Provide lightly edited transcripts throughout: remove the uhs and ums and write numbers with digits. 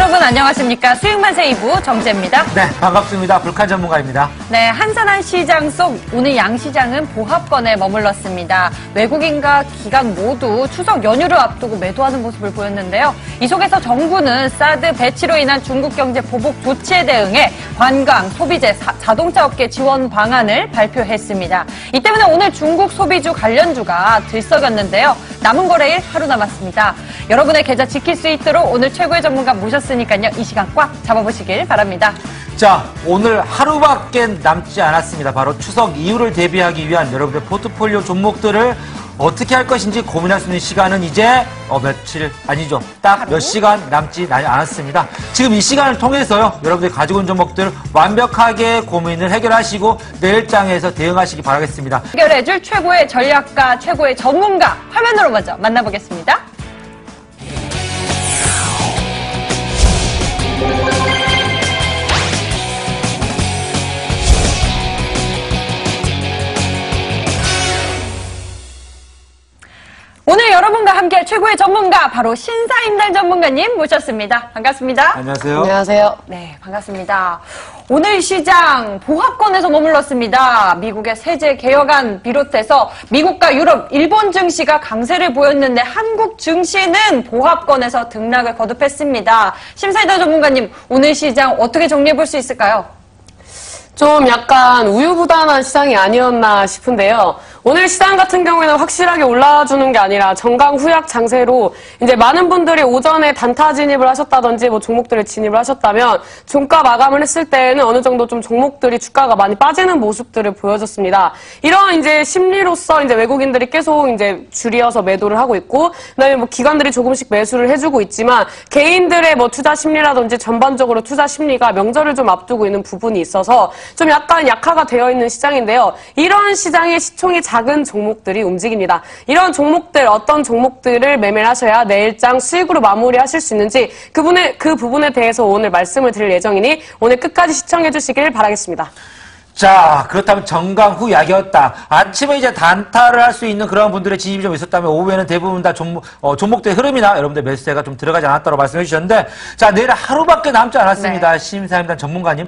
여러분 안녕하십니까. 수익만세 2부 정재입니다. 네, 반갑습니다. 불칸 전문가입니다. 네, 한산한 시장 속 오늘 양시장은 보합권에 머물렀습니다. 외국인과 기관 모두 추석 연휴를 앞두고 매도하는 모습을 보였는데요. 이 속에서 정부는 사드 배치로 인한 중국 경제 보복 조치에 대응해 관광, 소비재, 자동차 업계 지원 방안을 발표했습니다. 이 때문에 오늘 중국 소비주 관련주가 들썩였는데요. 남은 거래일 하루 남았습니다. 여러분의 계좌 지킬 수 있도록 오늘 최고의 전문가 모셨으니까요. 이 시간 꽉 잡아보시길 바랍니다. 자, 오늘 하루밖에 남지 않았습니다. 바로 추석 이후를 대비하기 위한 여러분의 포트폴리오 종목들을 어떻게 할 것인지 고민할 수 있는 시간은 이제 며칠 아니죠. 딱 몇 시간 남지 않았습니다. 지금 이 시간을 통해서요. 여러분들이 가지고 온 종목들 완벽하게 고민을 해결하시고 내일장에서 대응하시기 바라겠습니다. 해결해줄 최고의 전략가, 최고의 전문가 화면으로 먼저 만나보겠습니다. 오늘 여러분과 함께할 최고의 전문가 바로 신사임당 전문가님 모셨습니다. 반갑습니다. 안녕하세요. 안녕하세요. 네, 반갑습니다. 오늘 시장 보합권에서 머물렀습니다. 미국의 세제 개혁안 비롯해서 미국과 유럽, 일본 증시가 강세를 보였는데 한국 증시는 보합권에서 등락을 거듭했습니다. 신사임당 전문가님, 오늘 시장 어떻게 정리해 볼 수 있을까요? 좀 약간 우유부단한 시장이 아니었나 싶은데요. 오늘 시장 같은 경우에는 확실하게 올라주는 게 아니라 정강후약 장세로 이제 많은 분들이 오전에 단타 진입을 하셨다든지 뭐 종목들을 진입을 하셨다면 종가 마감을 했을 때는 어느 정도 좀 종목들이 주가가 많이 빠지는 모습들을 보여줬습니다. 이런 이제 심리로서 이제 외국인들이 계속 이제 줄이어서 매도를 하고 있고, 그다음에 뭐 기관들이 조금씩 매수를 해주고 있지만 개인들의 뭐 투자 심리라든지 전반적으로 투자 심리가 명절을 좀 앞두고 있는 부분이 있어서 좀 약간 약화가 되어 있는 시장인데요. 이런 시장의 시총이 작은 종목들이 움직입니다. 이런 종목들, 어떤 종목들을 매매를 하셔야 내일장 수익으로 마무리하실 수 있는지 그 부분에 대해서 오늘 말씀을 드릴 예정이니 오늘 끝까지 시청해 주시길 바라겠습니다. 자, 그렇다면 정강후약이었다. 아침에 이제 단타를 할 수 있는 그런 분들의 진입이 좀 있었다면 오후에는 대부분 다 종목들의 흐름이나 여러분들 매수세가 좀 들어가지 않았다고 말씀해 주셨는데, 자, 내일 하루밖에 남지 않았습니다. 네. 신사임당 전문가님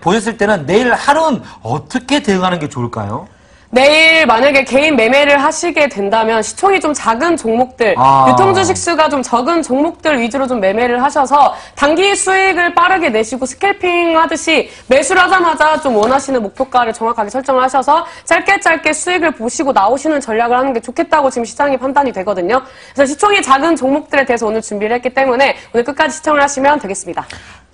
보셨을 때는 내일 하루는 어떻게 대응하는 게 좋을까요? 내일 만약에 개인 매매를 하시게 된다면 시총이 좀 작은 종목들, 유통주식 수가 좀 적은 종목들 위주로 좀 매매를 하셔서 단기 수익을 빠르게 내시고 스캘핑 하듯이 매수를 하자마자 좀 원하시는 목표가를 정확하게 설정을 하셔서 짧게 수익을 보시고 나오시는 전략을 하는 게 좋겠다고 지금 시장이 판단이 되거든요. 그래서 시총이 작은 종목들에 대해서 오늘 준비를 했기 때문에 오늘 끝까지 시청을 하시면 되겠습니다.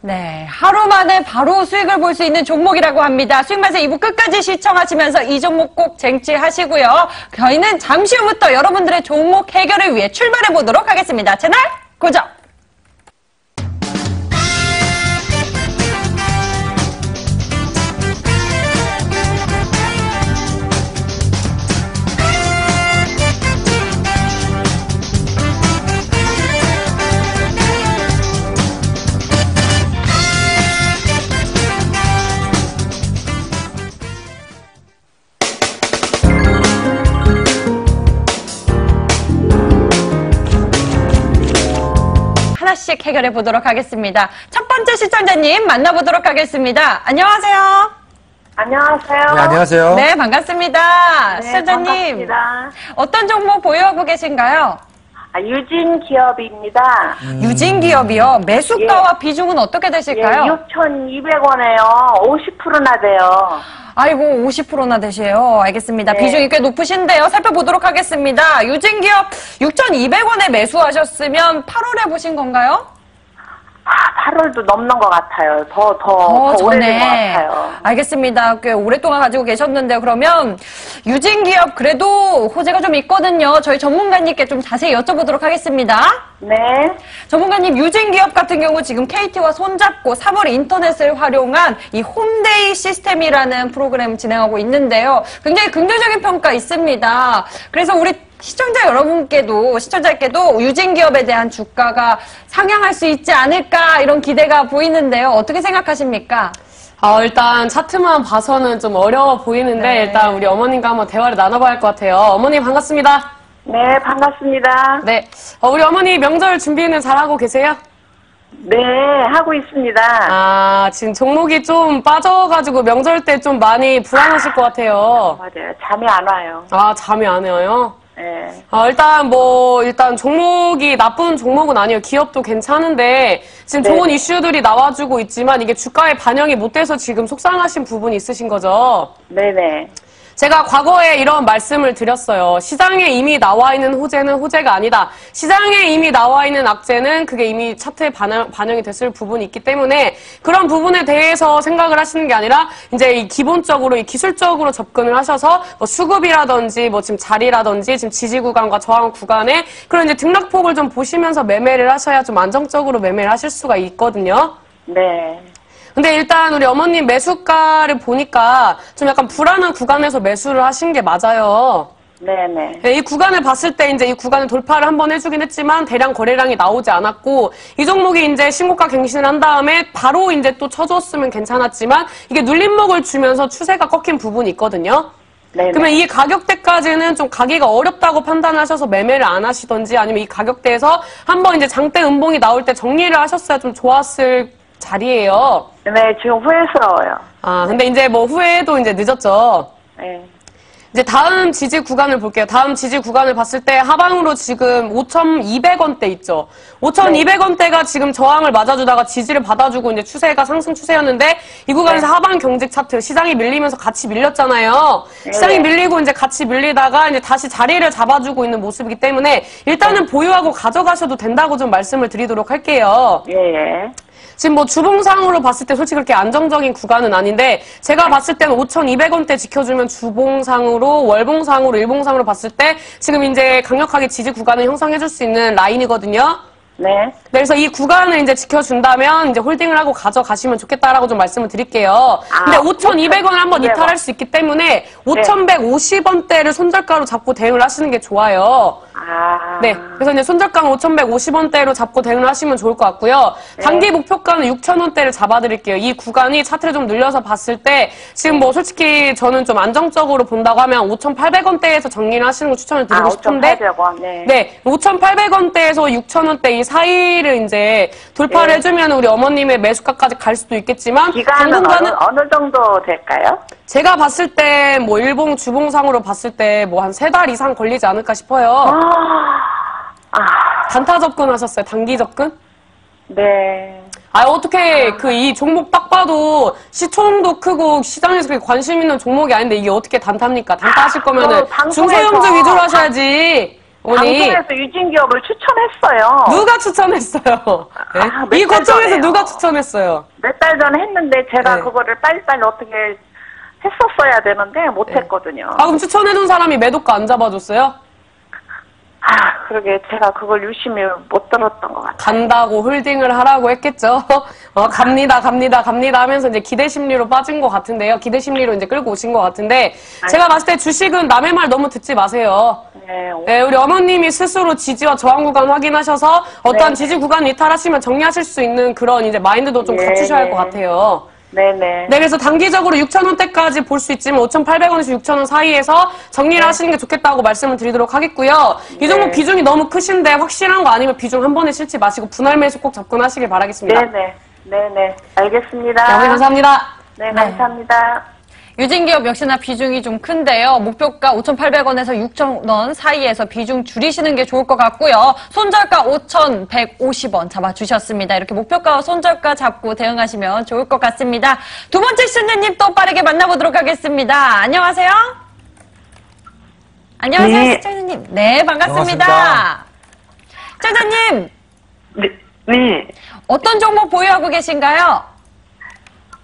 네, 하루 만에 바로 수익을 볼 수 있는 종목이라고 합니다. 수익만세 2부 끝까지 시청하시면서 이 종목 꼭 쟁취하시고요. 저희는 잠시 후부터 여러분들의 종목 해결을 위해 출발해 보도록 하겠습니다. 채널 고정! 하나씩 해결해 보도록 하겠습니다. 첫 번째 시청자님 만나보도록 하겠습니다. 안녕하세요. 안녕하세요. 네, 안녕하세요. 네, 반갑습니다. 네, 시청자님, 반갑습니다. 어떤 종목 보유하고 계신가요? 유진기업입니다. 유진기업이요. 매수가와 비중은 어떻게 되실까요? 6,200원에요. 50%나 돼요. 아이고, 50%나 되세요. 알겠습니다. 네. 비중이 꽤 높으신데요. 살펴보도록 하겠습니다. 유진기업 6,200원에 매수하셨으면 8월에 보신 건가요? 8월도 넘는 것 같아요. 더 오래된 것 같아요. 알겠습니다. 꽤 오랫동안 가지고 계셨는데요. 그러면 유진기업 그래도 호재가 좀 있거든요. 저희 전문가님께 좀 자세히 여쭤보도록 하겠습니다. 네. 전문가님, 유진기업 같은 경우 지금 KT와 손잡고 3월 인터넷을 활용한 이 홈데이 시스템이라는 프로그램을 진행하고 있는데요. 굉장히 긍정적인 평가 있습니다. 그래서 우리 시청자께도 유진기업에 대한 주가가 상향할 수 있지 않을까 이런 기대가 보이는데요. 어떻게 생각하십니까? 일단 차트만 봐서는 좀 어려워 보이는데 네. 일단 우리 어머님과 한번 대화를 나눠봐야 할 것 같아요. 어머님 반갑습니다. 네, 반갑습니다. 네, 우리 어머니 명절 준비는 잘하고 계세요? 네, 하고 있습니다. 아, 지금 종목이 좀 빠져가지고 명절 때 좀 많이 불안하실 것 같아요. 맞아요. 잠이 안 와요. 아, 잠이 안 와요? 네. 일단 종목이 나쁜 종목은 아니에요. 기업도 괜찮은데 지금 네. 좋은 이슈들이 나와주고 있지만 이게 주가에 반영이 못 돼서 지금 속상하신 부분이 있으신 거죠? 네네. 제가 과거에 이런 말씀을 드렸어요. 시장에 이미 나와 있는 호재는 호재가 아니다. 시장에 이미 나와 있는 악재는 그게 이미 차트에 반영이 됐을 부분이 있기 때문에 그런 부분에 대해서 생각을 하시는 게 아니라 이제 이 기본적으로, 이 기술적으로 접근을 하셔서 뭐 수급이라든지 뭐 지금 자리라든지 지금 지지 구간과 저항 구간에 그런 이제 등락폭을 좀 보시면서 매매를 하셔야 좀 안정적으로 매매를 하실 수가 있거든요. 네. 근데 일단 우리 어머님 매수가를 보니까 좀 약간 불안한 구간에서 매수를 하신 게 맞아요. 네네. 이 구간을 봤을 때 이제 이 구간을 돌파를 한번 해주긴 했지만 대량 거래량이 나오지 않았고 이 종목이 이제 신고가 갱신을 한 다음에 바로 이제 또 쳐줬으면 괜찮았지만 이게 눌림목을 주면서 추세가 꺾인 부분이 있거든요. 네네. 그러면 이 가격대까지는 좀 가기가 어렵다고 판단하셔서 매매를 안 하시던지 아니면 이 가격대에서 한번 이제 장대 음봉이 나올 때 정리를 하셨어야 좀 좋았을 자리예요. 네, 지금 후회스러워요. 아, 근데 이제 뭐 후회도 이제 늦었죠. 네. 이제 다음 지지 구간을 볼게요. 다음 지지 구간을 봤을 때 하방으로 지금 5,200원대 있죠. 5,200원대가 지금 저항을 맞아주다가 지지를 받아주고 이제 추세가 상승 추세였는데 이 구간에서 하방 경직 차트 시장이 밀리면서 같이 밀렸잖아요. 시장이 밀리고 이제 같이 밀리다가 이제 다시 자리를 잡아주고 있는 모습이기 때문에 일단은 보유하고 가져가셔도 된다고 좀 말씀을 드리도록 할게요. 예. 지금 뭐 주봉상으로 봤을 때 솔직히 그렇게 안정적인 구간은 아닌데 제가 봤을 때는 5,200원대 지켜주면 주봉상으로 월봉상으로 일봉상으로 봤을 때 지금 이제 강력하게 지지 구간을 형성해줄 수 있는 라인이거든요. 네. 그래서 이 구간을 이제 지켜준다면 이제 홀딩을 하고 가져가시면 좋겠다라고 좀 말씀을 드릴게요. 근데 5,200원을 한번 5,200원. 이탈할 수 있기 때문에 5,150원대를 손절가로 잡고 대응을 하시는 게 좋아요. 아. 네. 그래서 이제 손절가는 5,150원대로 잡고 대응을 하시면 좋을 것 같고요. 단기 목표가는 6,000원대를 잡아드릴게요. 이 구간이 차트를 좀 늘려서 봤을 때 지금 뭐 솔직히 저는 좀 안정적으로 본다고 하면 5,800원대에서 정리를 하시는 걸 추천을 드리고 싶은데 5,800원. 네. 네. 5,800원대에서 6,000원대 이 사이를 이제 돌파를 해주면 우리 어머님의 매수가까지 갈 수도 있겠지만 기간은 어느 정도 될까요? 제가 봤을 때 뭐 일봉 주봉상으로 봤을 때 뭐 한 3달 이상 걸리지 않을까 싶어요. 단타 접근하셨어요? 단기 접근? 네. 어떻게 이 종목 딱 봐도 시총도 크고 시장에서 그렇게 관심 있는 종목이 아닌데 이게 어떻게 단타입니까? 단타 하실 거면은 중소형주 위주로 하셔야지. 방송에서 유진기업을 추천했어요. 누가 추천했어요? 네? 이 고점에서 누가 추천했어요? 몇 달 전에 했는데 제가 네. 그거를 빨리빨리 어떻게 했었어야 되는데 못했거든요. 그럼 추천해준 사람이 매도가 안 잡아줬어요? 그러게 제가 그걸 유심히 못 들었던 것 같아요. 간다고 홀딩을 하라고 했겠죠. 갑니다 하면서 이제 기대 심리로 빠진 것 같은데요. 기대 심리로 이제 끌고 오신 것 같은데 제가 봤을 때 주식은 남의 말 너무 듣지 마세요. 네, 우리 어머님이 스스로 지지와 저항 구간 확인하셔서 어떠한 지지 구간 이탈하시면 정리하실 수 있는 그런 이제 마인드도 좀 갖추셔야 할 것 같아요. 네네. 네, 그래서 단기적으로 6,000원대까지 볼 수 있지만 5,800원에서 6,000원 사이에서 정리를 하시는 게 좋겠다고 말씀을 드리도록 하겠고요. 이 종목 비중이 너무 크신데 확실한 거 아니면 비중 한 번에 실지 마시고 분할 매수 꼭 접근하시길 바라겠습니다. 네네. 알겠습니다. 네, 감사합니다. 네, 감사합니다. 유진기업 역시나 비중이 좀 큰데요. 목표가 5,800원에서 6,000원 사이에서 비중 줄이시는 게 좋을 것 같고요. 손절가 5,150원 잡아주셨습니다. 이렇게 목표가와 손절가 잡고 대응하시면 좋을 것 같습니다. 두 번째 시청자님 또 빠르게 만나보도록 하겠습니다. 안녕하세요. 안녕하세요, 네. 시청자님. 네, 반갑습니다. 시청자님, 네. 어떤 종목 보유하고 계신가요?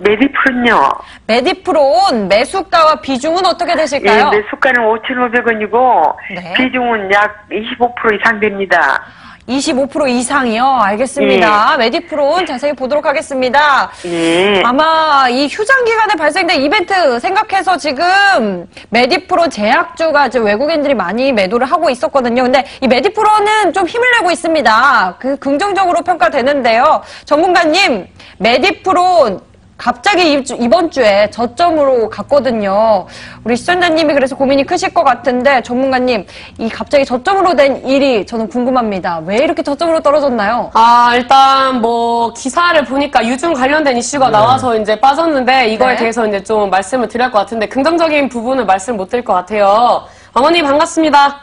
메디풀은요. 메디프론 매수가와 비중은 어떻게 되실까요? 예, 매수가는 5,500원이고 네. 비중은 약 25% 이상 됩니다. 25% 이상이요? 알겠습니다. 메디프론 자세히 보도록 하겠습니다. 예. 아마 이 휴장 기간에 발생된 이벤트 생각해서 지금 메디프론 제약주가 이제 외국인들이 많이 매도를 하고 있었거든요. 근데 이 메디프론은 좀 힘을 내고 있습니다. 긍정적으로 평가되는데요. 전문가님, 메디프론 갑자기 이번 주에 저점으로 갔거든요. 우리 시청자님이 그래서 고민이 크실 것 같은데 전문가님, 이 갑자기 저점으로 된 일이 저는 궁금합니다. 왜 이렇게 저점으로 떨어졌나요? 일단 뭐 기사를 보니까 유증 관련된 이슈가 나와서 이제 빠졌는데 이거에 대해서 이제 좀 말씀을 드릴 것 같은데 긍정적인 부분을 말씀 못 드릴 것 같아요. 어머니 반갑습니다.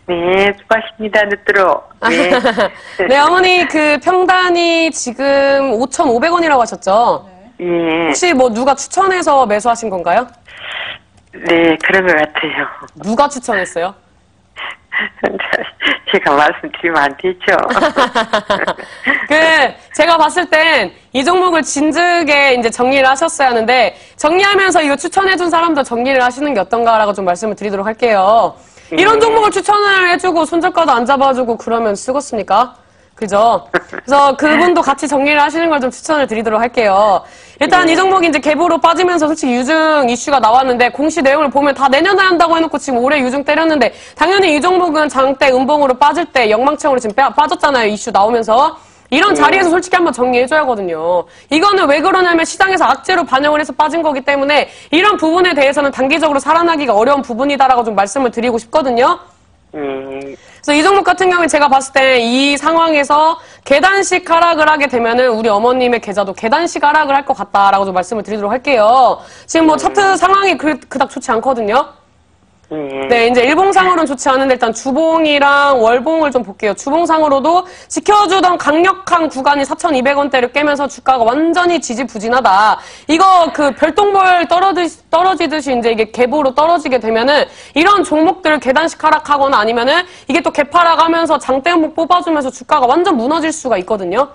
네, 수고하십니다. 늦도록. 네. 네, 어머니 그 평단이 지금 5,500원이라고 하셨죠? 예. 혹시 뭐 누가 추천해서 매수하신 건가요? 네, 그런 것 같아요. 누가 추천했어요? 제가 말씀드리면 안 되죠. 제가 봤을 땐 이 종목을 진즉에 이제 정리를 하셨어야 하는데, 정리하면서 이거 추천해준 사람도 정리를 하시는 게 어떤가라고 좀 말씀을 드리도록 할게요. 이런 종목을 추천을 해주고, 손절가도 안 잡아주고, 그러면 쓰겠습니까? 그죠? 그래서 그분도 같이 정리를 하시는 걸 좀 추천을 드리도록 할게요. 일단 이 종목이 이제 계보로 빠지면서 솔직히 유증 이슈가 나왔는데 공시 내용을 보면 다 내년에 한다고 해놓고 지금 올해 유증 때렸는데 당연히 이 종목은 장대 음봉으로 빠질 때 영망청으로 지금 빠졌잖아요. 이슈 나오면서. 이런 자리에서 솔직히 한번 정리해줘야 하거든요. 이거는 왜 그러냐면 시장에서 악재로 반영을 해서 빠진 거기 때문에 이런 부분에 대해서는 단기적으로 살아나기가 어려운 부분이다라고 좀 말씀을 드리고 싶거든요. 그래서 이 종목 같은 경우에 제가 봤을 때 이 상황에서 계단식 하락을 하게 되면은 우리 어머님의 계좌도 계단식 하락을 할 것 같다라고 좀 말씀을 드리도록 할게요. 지금 뭐 차트 상황이 그닥 좋지 않거든요. 네, 이제 일봉상으로는 좋지 않은데 일단 주봉이랑 월봉을 좀 볼게요. 주봉상으로도 지켜주던 강력한 구간이 4,200원대를 깨면서 주가가 완전히 지지부진하다. 이거 그 별똥별 떨어지듯이 이제 이게 갭으로 떨어지게 되면은 이런 종목들을 계단식 하락하거나 아니면은 이게 또 개파락하면서 장대음목 뽑아주면서 주가가 완전 무너질 수가 있거든요.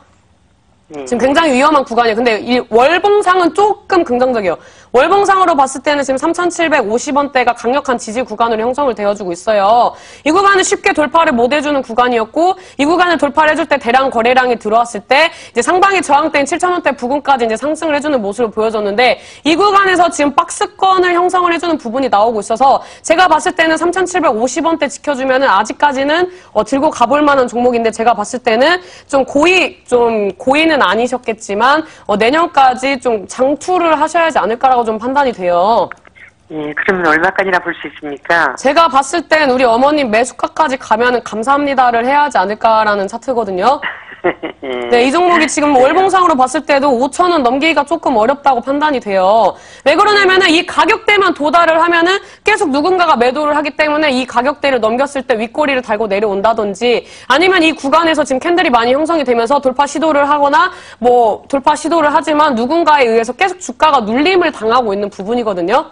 지금 굉장히 위험한 구간이에요. 근데 이 월봉상은 조금 긍정적이에요. 월봉상으로 봤을 때는 지금 3,750원대가 강력한 지지 구간으로 형성을 되어주고 있어요. 이 구간은 쉽게 돌파를 못 해주는 구간이었고 이 구간을 돌파를 해줄 때 대량 거래량이 들어왔을 때 이제 상방의 저항대인 7,000원대 부근까지 이제 상승을 해주는 모습을 보여줬는데 이 구간에서 지금 박스권을 형성을 해주는 부분이 나오고 있어서 제가 봤을 때는 3,750원대 지켜주면은 아직까지는 들고 가볼 만한 종목인데 제가 봤을 때는 좀 고의는 아니셨겠지만 내년까지 좀 장투를 하셔야 하지 않을까라고 좀 판단이 돼요. 예, 그러면 얼마까지나 볼 수 있습니까? 제가 봤을 땐 우리 어머님 매수가까지 가면은 감사합니다를 해야 하지 않을까라는 차트거든요. 네, 이 종목이 지금 월봉상으로 봤을 때도 5,000원 넘기기가 조금 어렵다고 판단이 돼요. 왜 그러냐면은 이 가격대만 도달을 하면은 계속 누군가가 매도를 하기 때문에 이 가격대를 넘겼을 때 윗꼬리를 달고 내려온다든지 아니면 이 구간에서 지금 캔들이 많이 형성이 되면서 돌파 시도를 하거나 뭐 돌파 시도를 하지만 누군가에 의해서 계속 주가가 눌림을 당하고 있는 부분이거든요.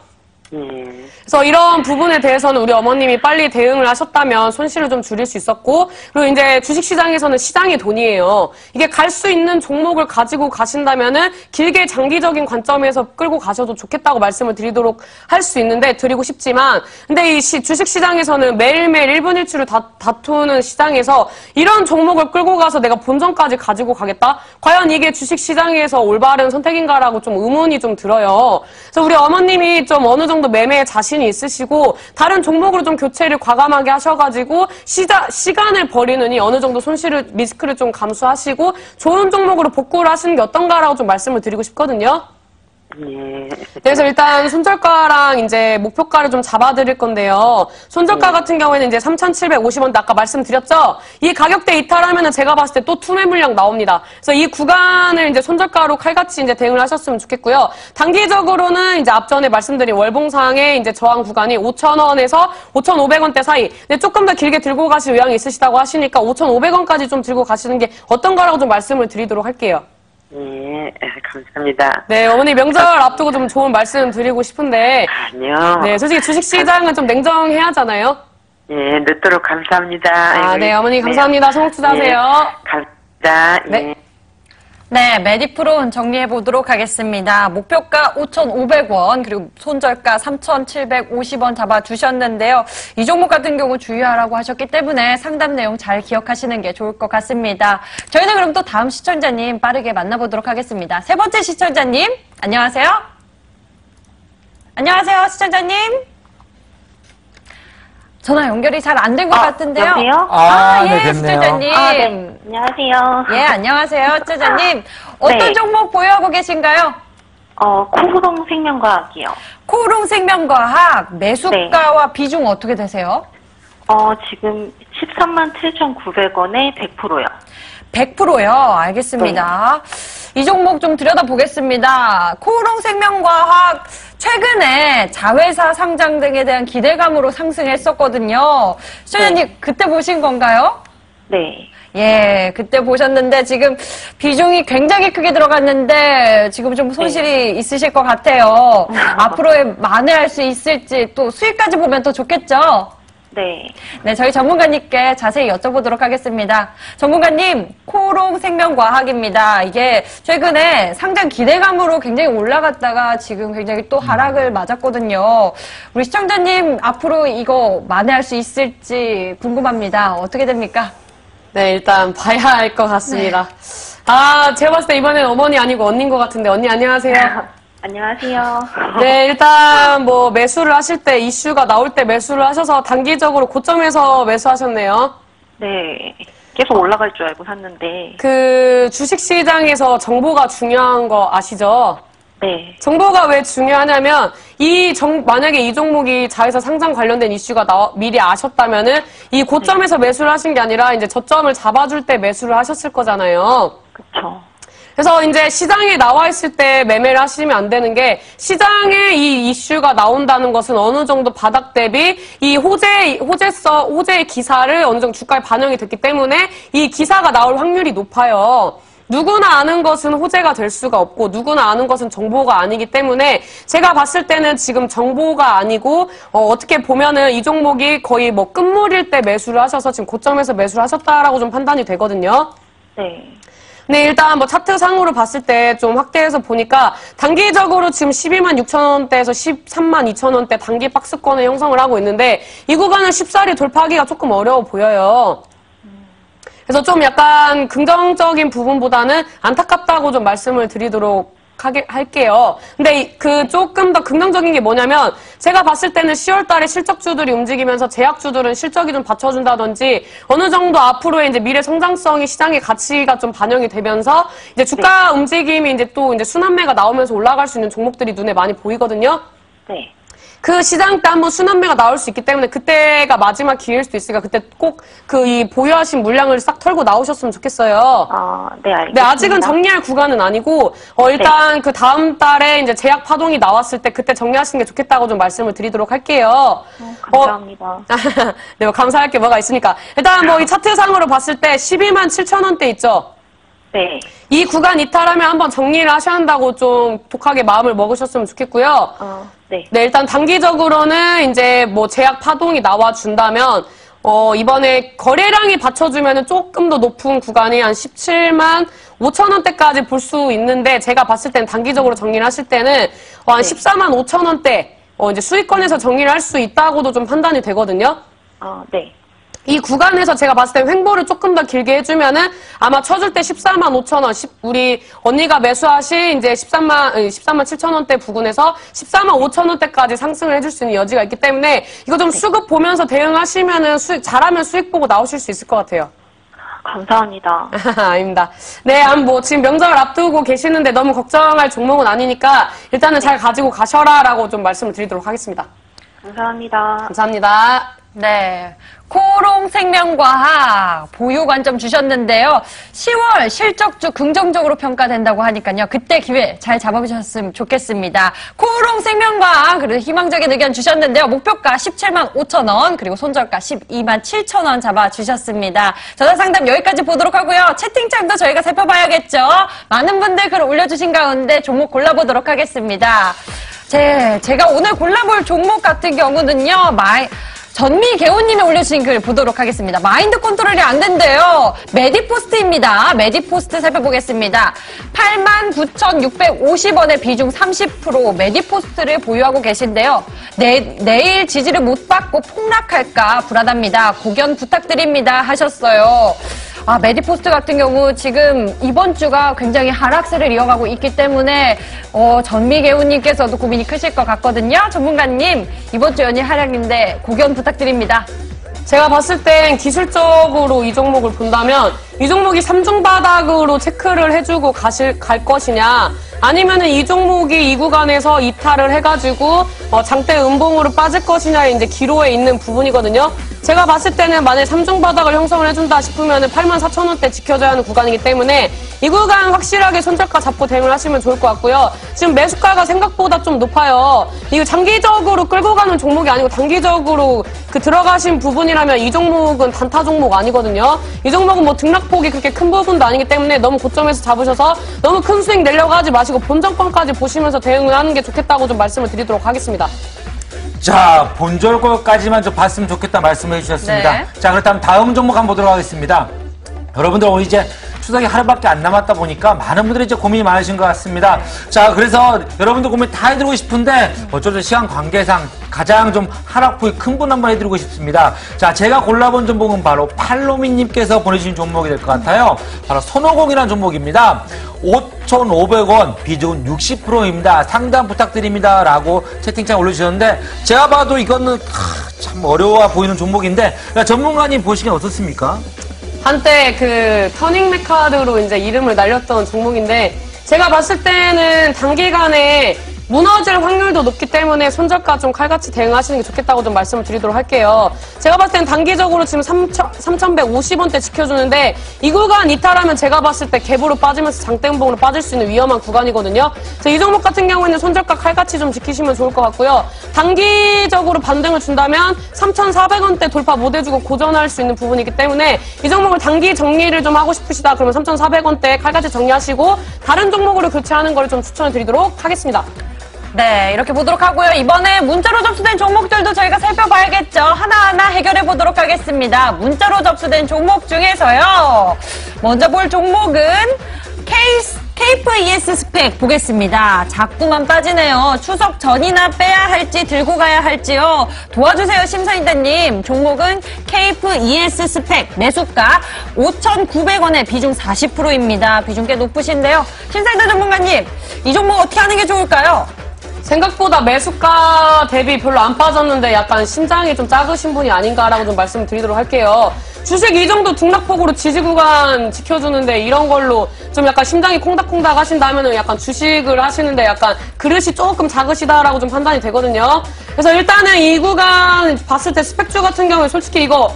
그래서 이런 부분에 대해서는 우리 어머님이 빨리 대응을 하셨다면 손실을 좀 줄일 수 있었고 그리고 이제 주식시장에서는 시장이 돈이에요. 이게 갈 수 있는 종목을 가지고 가신다면은 길게 장기적인 관점에서 끌고 가셔도 좋겠다고 말씀을 드리도록 할 수 있는데 드리고 싶지만 근데 이 주식시장에서는 매일매일 1분 1초를 다투는 시장에서 이런 종목을 끌고 가서 내가 본전까지 가지고 가겠다? 과연 이게 주식시장에서 올바른 선택인가라고 좀 의문이 좀 들어요. 그래서 우리 어머님이 좀 어느 정도 매매에 자신이 있으시고 다른 종목으로 좀 교체를 과감하게 하셔가지고 시간을 버리느니 어느 정도 손실을 리스크를 좀 감수하시고 좋은 종목으로 복구를 하시는 게 어떤가라고 좀 말씀을 드리고 싶거든요. 그래서 일단 손절가랑 이제 목표가를 좀 잡아드릴 건데요. 손절가 같은 경우에는 이제 3,750원대 아까 말씀드렸죠? 이 가격대 이탈하면은 제가 봤을 때 또 투매 물량 나옵니다. 그래서 이 구간을 이제 손절가로 칼같이 이제 대응을 하셨으면 좋겠고요. 단기적으로는 이제 앞전에 말씀드린 월봉상의 이제 저항 구간이 5,000원에서 5,500원대 사이. 근데 조금 더 길게 들고 가실 의향이 있으시다고 하시니까 5,500원까지 좀 들고 가시는 게 어떤가라고 좀 말씀을 드리도록 할게요. 예, 감사합니다. 네, 어머니 명절 앞두고 좀 좋은 말씀 드리고 싶은데. 아니요. 네, 솔직히 주식시장은 좀 냉정해야 하잖아요. 예, 늦도록 감사합니다. 네, 어머니 감사합니다. 소목 투자하세요. 감사합니다. 네. 예. 네, 메디프론 정리해 보도록 하겠습니다. 목표가 5,500원 그리고 손절가 3,750원 잡아주셨는데요. 이 종목 같은 경우 주의하라고 하셨기 때문에 상담 내용 잘 기억하시는 게 좋을 것 같습니다. 저희는 그럼 또 다음 시청자님 빠르게 만나보도록 하겠습니다. 세 번째 시청자님, 안녕하세요. 안녕하세요, 시청자님. 전화 연결이 잘 안 된 것 같은데요. 여보세요? 예, 네, 됐네요. 시청자님. 네. 안녕하세요. 예, 안녕하세요, 시청자님. 어떤 네. 종목 보유하고 계신가요? 코후롱 생명과학이요. 코오롱 생명과학 매수가와 비중 어떻게 되세요? 지금 13만 7,900원에 100%요. 100%요. 알겠습니다. 이 종목 좀 들여다보겠습니다. 코오롱 생명과학 최근에 자회사 상장 등에 대한 기대감으로 상승했었거든요. 시청자님 그때 보신 건가요? 네. 예, 그때 보셨는데 지금 비중이 굉장히 크게 들어갔는데 지금 좀 손실이 있으실 것 같아요. 앞으로에 만회할 수 있을지 또 수익까지 보면 더 좋겠죠? 네. 네, 저희 전문가님께 자세히 여쭤보도록 하겠습니다. 전문가님, 코오롱 생명과학입니다. 이게 최근에 상장 기대감으로 굉장히 올라갔다가 지금 굉장히 또 하락을 맞았거든요. 우리 시청자님, 앞으로 이거 만회할 수 있을지 궁금합니다. 어떻게 됩니까? 네, 일단 봐야 할 것 같습니다. 제가 봤을 때 이번엔 어머니 아니고 언니인 것 같은데, 언니 안녕하세요. 안녕하세요. 네, 일단 뭐 매수를 하실 때 이슈가 나올 때 매수를 하셔서 단기적으로 고점에서 매수하셨네요. 네. 계속 올라갈 줄 알고 샀는데. 그 주식시장에서 정보가 중요한 거 아시죠? 네. 정보가 왜 중요하냐면 만약에 이 종목이 자회사 상장 관련된 이슈가 미리 아셨다면은 이 고점에서 매수를 하신 게 아니라 이제 저점을 잡아줄 때 매수를 하셨을 거잖아요. 그쵸. 그래서 이제 시장에 나와 있을 때 매매를 하시면 안 되는 게 시장에 이 이슈가 나온다는 것은 어느 정도 바닥 대비 이 호재의 기사를 어느 정도 주가에 반영이 됐기 때문에 이 기사가 나올 확률이 높아요. 누구나 아는 것은 호재가 될 수가 없고 누구나 아는 것은 정보가 아니기 때문에 제가 봤을 때는 지금 정보가 아니고 어떻게 보면은 이 종목이 거의 뭐 끝물일 때 매수를 하셔서 지금 고점에서 매수를 하셨다라고 좀 판단이 되거든요. 네. 네, 일단 뭐 차트 상으로 봤을 때 좀 확대해서 보니까 단기적으로 지금 12만 6천 원대에서 13만 2천 원대 단기 박스권을 형성을 하고 있는데 이 구간을 쉽사리 돌파하기가 조금 어려워 보여요. 그래서 좀 약간 긍정적인 부분보다는 안타깝다고 좀 말씀을 드리도록 할게요. 근데 그 조금 더 긍정적인 게 뭐냐면 제가 봤을 때는 10월 달에 실적주들이 움직이면서 제약주들은 실적이 좀 받쳐준다든지 어느 정도 앞으로의 이제 미래 성장성이 시장의 가치가 좀 반영이 되면서 이제 주가 움직임이 이제 또 이제 순환매가 나오면서 올라갈 수 있는 종목들이 눈에 많이 보이거든요. 네. 그 시장 때 한번 순환매가 나올 수 있기 때문에 그때가 마지막 기회일 수도 있으니까 그때 꼭 이 보유하신 물량을 싹 털고 나오셨으면 좋겠어요. 네, 알겠습니다. 네, 아직은 정리할 구간은 아니고 일단 그 다음 달에 이제 제약 파동이 나왔을 때 그때 정리하시는 게 좋겠다고 좀 말씀을 드리도록 할게요. 감사합니다. 네, 뭐 감사할 게 뭐가 있으니까. 일단 뭐 이 차트상으로 봤을 때 12만 7천 원대 있죠? 네. 이 구간 이탈하면 한번 정리를 하셔야 한다고 좀 독하게 마음을 먹으셨으면 좋겠고요. 네. 네, 일단 단기적으로는 이제 뭐 제약 파동이 나와준다면, 이번에 거래량이 받쳐주면은 조금 더 높은 구간이 한 17만 5천 원대까지 볼 수 있는데, 제가 봤을 때는 단기적으로 정리를 하실 때는, 한 14만 5천 원대, 이제 수익권에서 정리를 할 수 있다고도 좀 판단이 되거든요. 네. 이 구간에서 제가 봤을 때 횡보를 조금 더 길게 해주면은 아마 쳐줄 때 14만 5천 원, 우리 언니가 매수하신 이제 13만 7천 원대 부근에서 14만 5천 원대까지 상승을 해줄 수 있는 여지가 있기 때문에 이거 좀 수급 보면서 대응하시면은 잘하면 수익 보고 나오실 수 있을 것 같아요. 감사합니다. 아닙니다. 네, 뭐 지금 명절을 앞두고 계시는데 너무 걱정할 종목은 아니니까 일단은 잘 가지고 가셔라라고 좀 말씀을 드리도록 하겠습니다. 감사합니다. 감사합니다. 네. 코오롱 생명과학 보유 관점 주셨는데요. 10월 실적주 긍정적으로 평가된다고 하니까요. 그때 기회 잘 잡아보셨으면 좋겠습니다. 코오롱 생명과학 그리고 희망적인 의견 주셨는데요. 목표가 17만 5천 원 그리고 손절가 12만 7천 원 잡아주셨습니다. 전화 상담 여기까지 보도록 하고요. 채팅창도 저희가 살펴봐야겠죠. 많은 분들 글 올려주신 가운데 종목 골라보도록 하겠습니다. 제가 오늘 골라볼 종목 같은 경우는요. 전미개호님이 올려주신 글 보도록 하겠습니다. 마인드 컨트롤이 안 된대요. 메디포스트입니다. 메디포스트 살펴보겠습니다. 89,650원의 비중 30% 메디포스트를 보유하고 계신데요. 내일 지지를 못 받고 폭락할까 불안합니다. 고견 부탁드립니다 하셨어요. 메디포스트 같은 경우 지금 이번 주가 굉장히 하락세를 이어가고 있기 때문에 전미개훈님께서도 고민이 크실 것 같거든요. 전문가님, 이번 주 연일 하락인데 고견 부탁드립니다. 제가 봤을 땐 기술적으로 이 종목을 본다면 이 종목이 3중 바닥으로 체크를 해주고 갈 것이냐, 아니면은 이 종목이 이 구간에서 이탈을 해가지고 장대 음봉으로 빠질 것이냐의 이제 기로에 있는 부분이거든요. 제가 봤을 때는 만약에 3중 바닥을 형성을 해준다 싶으면은 84,000원대 지켜줘야 하는 구간이기 때문에 이 구간 확실하게 손절가 잡고 대응을 하시면 좋을 것 같고요. 지금 매수가가 생각보다 좀 높아요. 이거 장기적으로 끌고 가는 종목이 아니고 단기적으로 들어가신 부분이라면 이 종목은 단타 종목 아니거든요. 이 종목은 뭐 등락폭이 그렇게 큰 부분도 아니기 때문에 너무 고점에서 잡으셔서 너무 큰 수익 내려고 하지 마시고 본전권까지 보시면서 대응을 하는 게 좋겠다고 좀 말씀을 드리도록 하겠습니다. 자, 본절권까지만 좀 봤으면 좋겠다 말씀을 해주셨습니다. 네. 자, 그렇다면 다음 종목 한번 보도록 하겠습니다. 여러분들 오늘 이제 추석이 하루밖에 안 남았다 보니까 많은 분들이 이제 고민이 많으신 것 같습니다. 자, 그래서 여러분들 고민 다 해드리고 싶은데 어쩌죠 시간 관계상 가장 좀 하락폭이 큰 분 한번 해드리고 싶습니다. 자, 제가 골라본 종목은 바로 팔로미님께서 보내주신 종목이 될 것 같아요. 바로 손오공이라는 종목입니다. 5,500원, 비중은 60%입니다. 상담 부탁드립니다. 라고 채팅창 올려주셨는데 제가 봐도 이거는 참 어려워 보이는 종목인데 전문가님 보시기엔 어떻습니까? 한때 터닝 메카드로 이제 이름을 날렸던 종목인데 제가 봤을 때는 단기간에 무너질 확률도 높기 때문에 손절가 좀 칼같이 대응하시는 게 좋겠다고 좀 말씀을 드리도록 할게요. 제가 봤을 때는 단기적으로 지금 3,150원대 지켜주는데 이 구간 이탈하면 제가 봤을 때 갭으로 빠지면서 장대음봉으로 빠질 수 있는 위험한 구간이거든요. 그래서 이 종목 같은 경우에는 손절가 칼같이 좀 지키시면 좋을 것 같고요. 단기적으로 반등을 준다면 3,400원대 돌파 못 해주고 고전할 수 있는 부분이기 때문에 이 종목을 단기 정리를 좀 하고 싶으시다 그러면 3,400원대 칼같이 정리하시고 다른 종목으로 교체하는 걸 좀 추천을 드리도록 하겠습니다. 네, 이렇게 보도록 하고요. 이번에 문자로 접수된 종목들도 저희가 살펴봐야겠죠. 하나하나 해결해 보도록 하겠습니다. 문자로 접수된 종목 중에서요. 먼저 볼 종목은 케이프 ES 스펙 보겠습니다. 자꾸만 빠지네요. 추석 전이나 빼야 할지 들고 가야 할지요. 도와주세요, 심사위원님. 종목은 케이프 ES 스펙 매수가 5,900원에 비중 40%입니다. 비중 꽤 높으신데요. 심사위원 전문가님, 이 종목 어떻게 하는 게 좋을까요? 생각보다 매수가 대비 별로 안 빠졌는데 약간 심장이 좀 작으신 분이 아닌가라고 좀 말씀을 드리도록 할게요. 주식 이 정도 등락폭으로 지지 구간 지켜주는데 이런 걸로 좀 약간 심장이 콩닥콩닥 하신다면은 약간 주식을 하시는데 약간 그릇이 조금 작으시다라고 좀 판단이 되거든요. 그래서 일단은 이 구간 봤을 때 스펙주 같은 경우에 솔직히 이거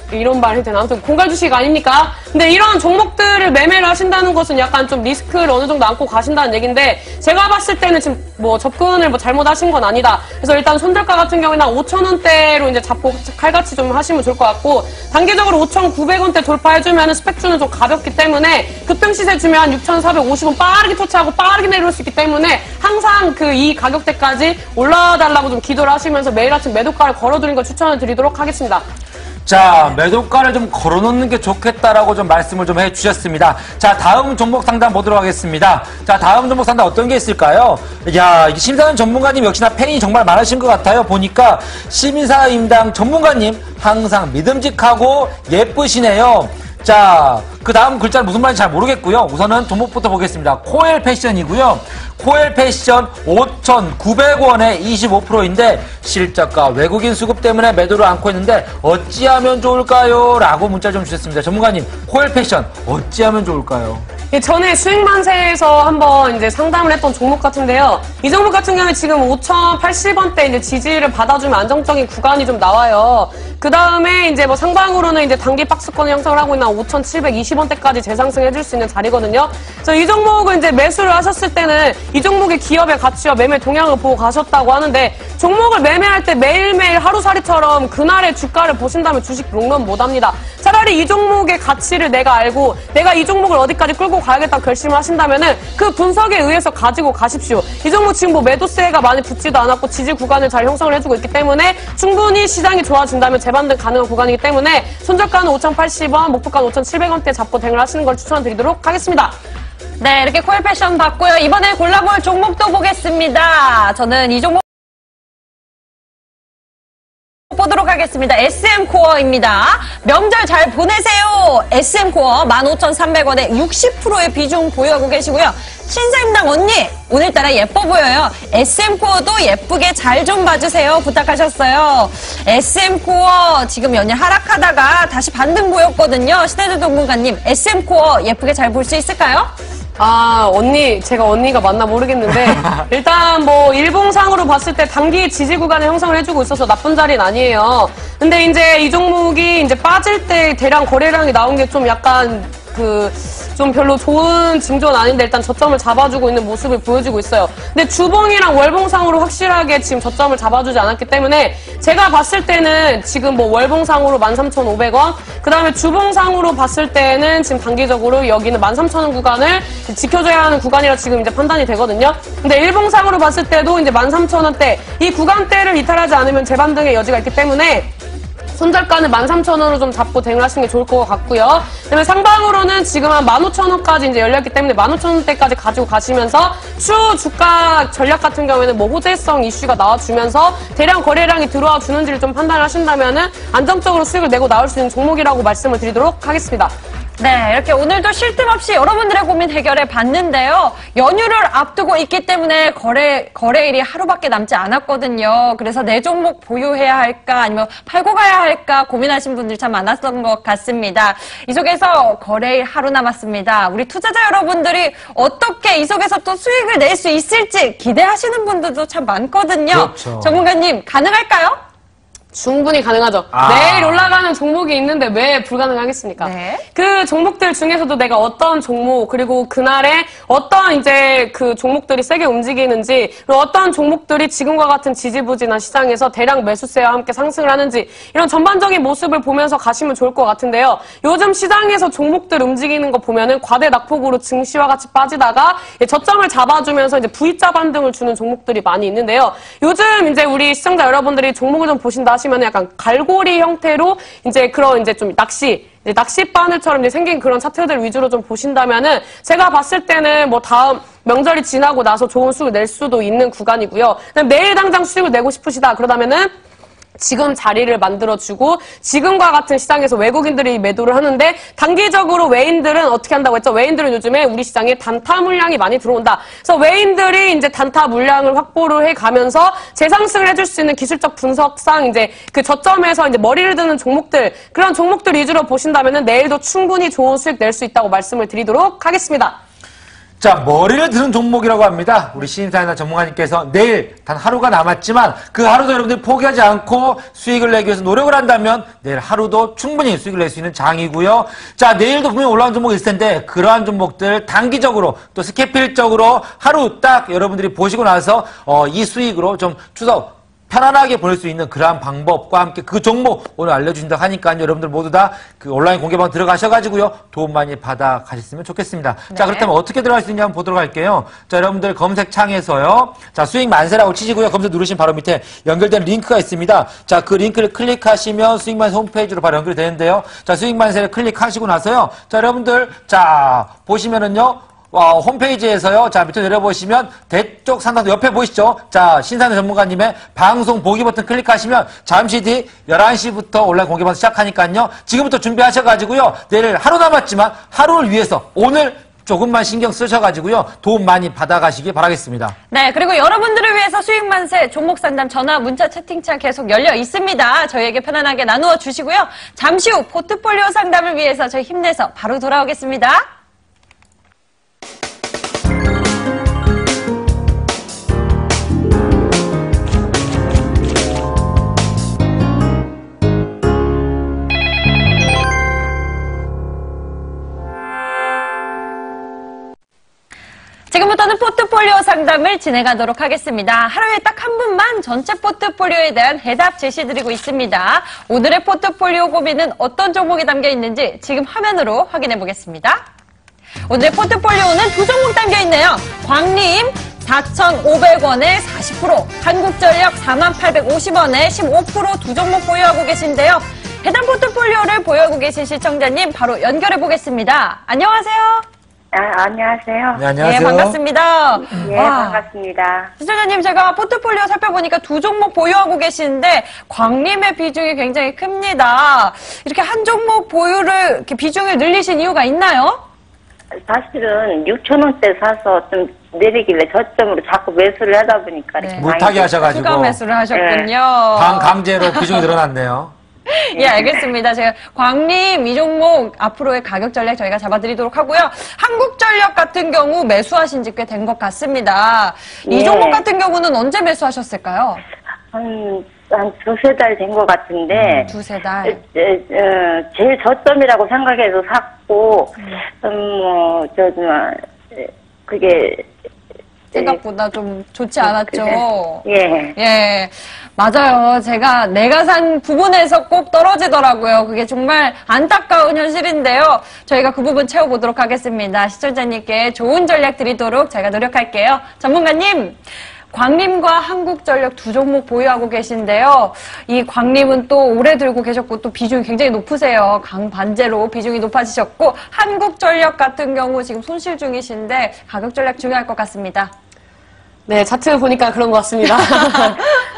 이런 말 해도 되나? 아무튼 공갈 주식 아닙니까? 근데 이런 종목들을 매매를 하신다는 것은 약간 좀 리스크를 어느 정도 안고 가신다는 얘기인데 제가 봤을 때는 지금 접근을 잘못하신 건 아니다. 그래서 일단 손절가 같은 경우에는 5,000원대로 이제 잡고 칼같이 좀 하시면 좋을 것 같고 단기적으로 5,900원대 돌파해주면 스펙주는 좀 가볍기 때문에 급등시세 주면 6,450원 빠르게 터치하고 빠르게 내려올 수 있기 때문에 항상 이 가격대까지 올라달라고 좀 기도를 하시면서 매일 아침 매도가를 걸어두는 걸 추천을 드리도록 하겠습니다. 자, 매도가를 좀 걸어놓는 게 좋겠다라고 좀 말씀을 좀 해주셨습니다. 자, 다음 종목 상담 보도록 하겠습니다. 자, 다음 종목 상담 어떤 게 있을까요? 야, 심사위원 전문가님 역시나 팬이 정말 많으신 것 같아요. 보니까 심사임당 전문가님 항상 믿음직하고 예쁘시네요. 자, 그 다음 글자는 무슨 말인지 잘 모르겠고요. 우선은 종목부터 보겠습니다. 코엘 패션이고요. 코엘 패션 5,900원에 25%인데 실적과 외국인 수급 때문에 매도를 안고 있는데 어찌하면 좋을까요? 라고 문자 좀 주셨습니다. 전문가님, 코엘 패션 어찌하면 좋을까요? 전에 수익만세에서 한번 이제 상담을 했던 종목 같은데요. 이 종목 같은 경우에 지금 5,080원대 이제 지지를 받아주면 안정적인 구간이 좀 나와요. 그 다음에 이제 상방으로는 이제 단기 박스권을 형성을 하고 있는 5,720원대까지 재상승해줄 수 있는 자리거든요. 그래서 이 종목을 이제 매수를 하셨을 때는 이 종목의 기업의 가치와 매매 동향을 보고 가셨다고 하는데 종목을 매매할 때 매일매일 하루살이처럼 그날의 주가를 보신다면 주식 롱런 못합니다. 차라리 이 종목의 가치를 내가 알고 내가 이 종목을 어디까지 끌고 가야겠다 결심을 하신다면은 그 분석에 의해서 가지고 가십시오. 이 종목 지금 매도세가 많이 붙지도 않았고 지지 구간을 잘 형성을 해주고 있기 때문에 충분히 시장이 좋아진다면 재반등 가능한 구간이기 때문에 손절가는 5,080원, 목표가는 5,700원대 잡고 대응을 하시는 걸 추천드리도록 하겠습니다. 네, 이렇게 코엘 패션 봤고요. 이번에 골라볼 종목도 보겠습니다. 저는 이 종목 보도록 하겠습니다. SM코어입니다. 명절 잘 보내세요. SM코어 15,300원에 60%의 비중 보유하고 계시고요. 신사임당 언니 오늘따라 예뻐 보여요. SM코어도 예쁘게 잘 좀 봐주세요. 부탁하셨어요. SM코어 지금 연일 하락하다가 다시 반등 보였거든요. 신혜주 동문가님, SM코어 예쁘게 잘 볼 수 있을까요? 제가 언니가 맞나 모르겠는데, 일단 뭐, 일봉상으로 봤을 때 단기 지지 구간을 형성을 해주고 있어서 나쁜 자리는 아니에요. 근데 이제 이 종목이 이제 빠질 때 대량 거래량이 나온 게 좀 약간, 좀 별로 좋은 징조는 아닌데 일단 저점을 잡아주고 있는 모습을 보여주고 있어요. 근데 주봉이랑 월봉상으로 확실하게 지금 저점을 잡아주지 않았기 때문에 제가 봤을 때는 지금 뭐 월봉상으로 13,500원, 그 다음에 주봉상으로 봤을 때는 지금 단기적으로 여기는 13,000원 구간을 지켜줘야 하는 구간이라 지금 이제 판단이 되거든요. 근데 일봉상으로 봤을 때도 이제 13,000원대, 이 구간대를 이탈하지 않으면 재반등의 여지가 있기 때문에 손절가는 13,000원으로 좀 잡고 대응을 하시는 게 좋을 것 같고요. 그다음에 상방으로는 지금 한 15,000원까지 이제 열렸기 때문에 15,000원대까지 가지고 가시면서 추후 주가 전략 같은 경우에는 뭐 호재성 이슈가 나와주면서 대량 거래량이 들어와 주는지를 좀 판단을 하신다면은 안정적으로 수익을 내고 나올 수 있는 종목이라고 말씀을 드리도록 하겠습니다. 네, 이렇게 오늘도 쉴 틈 없이 여러분들의 고민 해결해 봤는데요. 연휴를 앞두고 있기 때문에 거래일이 하루밖에 남지 않았거든요. 그래서 내 종목 보유해야 할까 아니면 팔고 가야 할까 고민하신 분들 참 많았던 것 같습니다. 이 속에서 거래일 하루 남았습니다. 우리 투자자 여러분들이 어떻게 이 속에서 또 수익을 낼 수 있을지 기대하시는 분들도 참 많거든요. 그렇죠. 전문가님, 가능할까요? 충분히 가능하죠. 내일 올라가는 종목이 있는데 왜 불가능하겠습니까? 네. 그 종목들 중에서도 내가 어떤 종목, 그리고 그날에 어떤 이제 그 종목들이 세게 움직이는지, 그리고 어떤 종목들이 지금과 같은 지지부진한 시장에서 대량 매수세와 함께 상승을 하는지, 이런 전반적인 모습을 보면서 가시면 좋을 것 같은데요. 요즘 시장에서 종목들 움직이는 거 보면은 과대 낙폭으로 증시와 같이 빠지다가 저점을 잡아주면서 이제 V자 반등을 주는 종목들이 많이 있는데요. 요즘 이제 우리 시청자 여러분들이 종목을 좀 보신다 하시면 약간 갈고리 형태로 이제 그런 이제 좀 낚싯바늘처럼 이제 생긴 그런 차트들 위주로 좀 보신다면은 제가 봤을 때는 뭐 다음 명절이 지나고 나서 좋은 수익을 낼 수도 있는 구간이고요. 내일 당장 수익을 내고 싶으시다 그러다면은 지금 자리를 만들어주고 지금과 같은 시장에서 외국인들이 매도를 하는데 단기적으로 외인들은 어떻게 한다고 했죠? 외인들은 요즘에 우리 시장에 단타 물량이 많이 들어온다. 그래서 외인들이 이제 단타 물량을 확보를 해가면서 재상승을 해줄 수 있는 기술적 분석상 이제 그 저점에서 이제 머리를 드는 종목들, 그런 종목들 위주로 보신다면은 내일도 충분히 좋은 수익 낼 수 있다고 말씀을 드리도록 하겠습니다. 자, 머리를 드는 종목이라고 합니다. 우리 신인사이나 전문가님께서 내일 단 하루가 남았지만 그 하루도 여러분들이 포기하지 않고 수익을 내기 위해서 노력을 한다면 내일 하루도 충분히 수익을 낼 수 있는 장이고요. 자, 내일도 분명히 올라온 종목이 있을 텐데 그러한 종목들 단기적으로 또 스케필적으로 하루 딱 여러분들이 보시고 나서 이 수익으로 좀 추석 편안하게 보낼 수 있는 그러한 방법과 함께 그 종목 오늘 알려주신다고 하니까 여러분들 모두 다 그 온라인 공개방 들어가셔가지고요. 도움 많이 받아 가셨으면 좋겠습니다. 네. 자, 그렇다면 어떻게 들어갈 수 있냐 한번 보도록 할게요. 자, 여러분들 검색창에서요. 자, 수익 만세라고 치시고요. 검색 누르신 바로 밑에 연결된 링크가 있습니다. 자, 그 링크를 클릭하시면 수익 만세 홈페이지로 바로 연결이 되는데요. 자, 수익 만세를 클릭하시고 나서요. 자, 여러분들 자, 보시면은요. 홈페이지에서요. 자, 밑으로 내려보시면 대쪽 상단도 옆에 보이시죠? 자, 신산의 전문가님의 방송 보기 버튼 클릭하시면 잠시 뒤 11시부터 온라인 공개방 시작하니까요. 지금부터 준비하셔가지고요. 내일 하루 남았지만 하루를 위해서 오늘 조금만 신경 쓰셔가지고요. 도움 많이 받아가시기 바라겠습니다. 네, 그리고 여러분들을 위해서 수익만세 종목 상담 전화, 문자, 채팅창 계속 열려 있습니다. 저희에게 편안하게 나누어 주시고요. 잠시 후 포트폴리오 상담을 위해서 저희 힘내서 바로 돌아오겠습니다. 지금부터는 포트폴리오 상담을 진행하도록 하겠습니다. 하루에 딱 한 분만 전체 포트폴리오에 대한 해답 제시드리고 있습니다. 오늘의 포트폴리오 고민은 어떤 종목이 담겨 있는지 지금 화면으로 확인해 보겠습니다. 오늘의 포트폴리오는 두 종목 담겨 있네요. 광림 4,500원에 40%, 한국전력 4850원에 15% 두 종목 보유하고 계신데요. 해당 포트폴리오를 보유하고 계신 시청자님 바로 연결해 보겠습니다. 안녕하세요. 안녕하세요. 네, 안녕하세요. 네, 반갑습니다. 예, 반갑습니다. 시청자님, 제가 포트폴리오 살펴보니까 두 종목 보유하고 계시는데 광림의 비중이 굉장히 큽니다. 이렇게 한 종목 보유를 이렇게 비중을 늘리신 이유가 있나요? 사실은 6,000원대 사서 좀 내리길래 저점으로 자꾸 매수를 하다 보니까 네. 못하게 하셔가지고 추가 매수를 하셨군요. 강제로 비중이 늘어났네요. 예, 알겠습니다. 제가 광림 이 종목 앞으로의 가격 전략 저희가 잡아드리도록 하고요. 한국전력 같은 경우 매수하신 지 꽤 된 것 같습니다. 이 예. 종목 같은 경우는 언제 매수하셨을까요? 한 두세 달 된 것 같은데, 두세 달. 제일 저점이라고 생각해서 샀고, 그게, 생각보다 좀 좋지 않았죠. 예. 예, 맞아요. 내가 산 부분에서 꼭 떨어지더라고요. 그게 정말 안타까운 현실인데요. 저희가 그 부분 채워보도록 하겠습니다. 시청자님께 좋은 전략 드리도록 제가 노력할게요. 전문가님, 광림과 한국전력 두 종목 보유하고 계신데요. 이 광림은 또 오래 들고 계셨고 또 비중이 굉장히 높으세요. 강반제로 비중이 높아지셨고 한국전력 같은 경우 지금 손실 중이신데 가격 전략 중요할 것 같습니다. 네, 차트 보니까 그런 것 같습니다.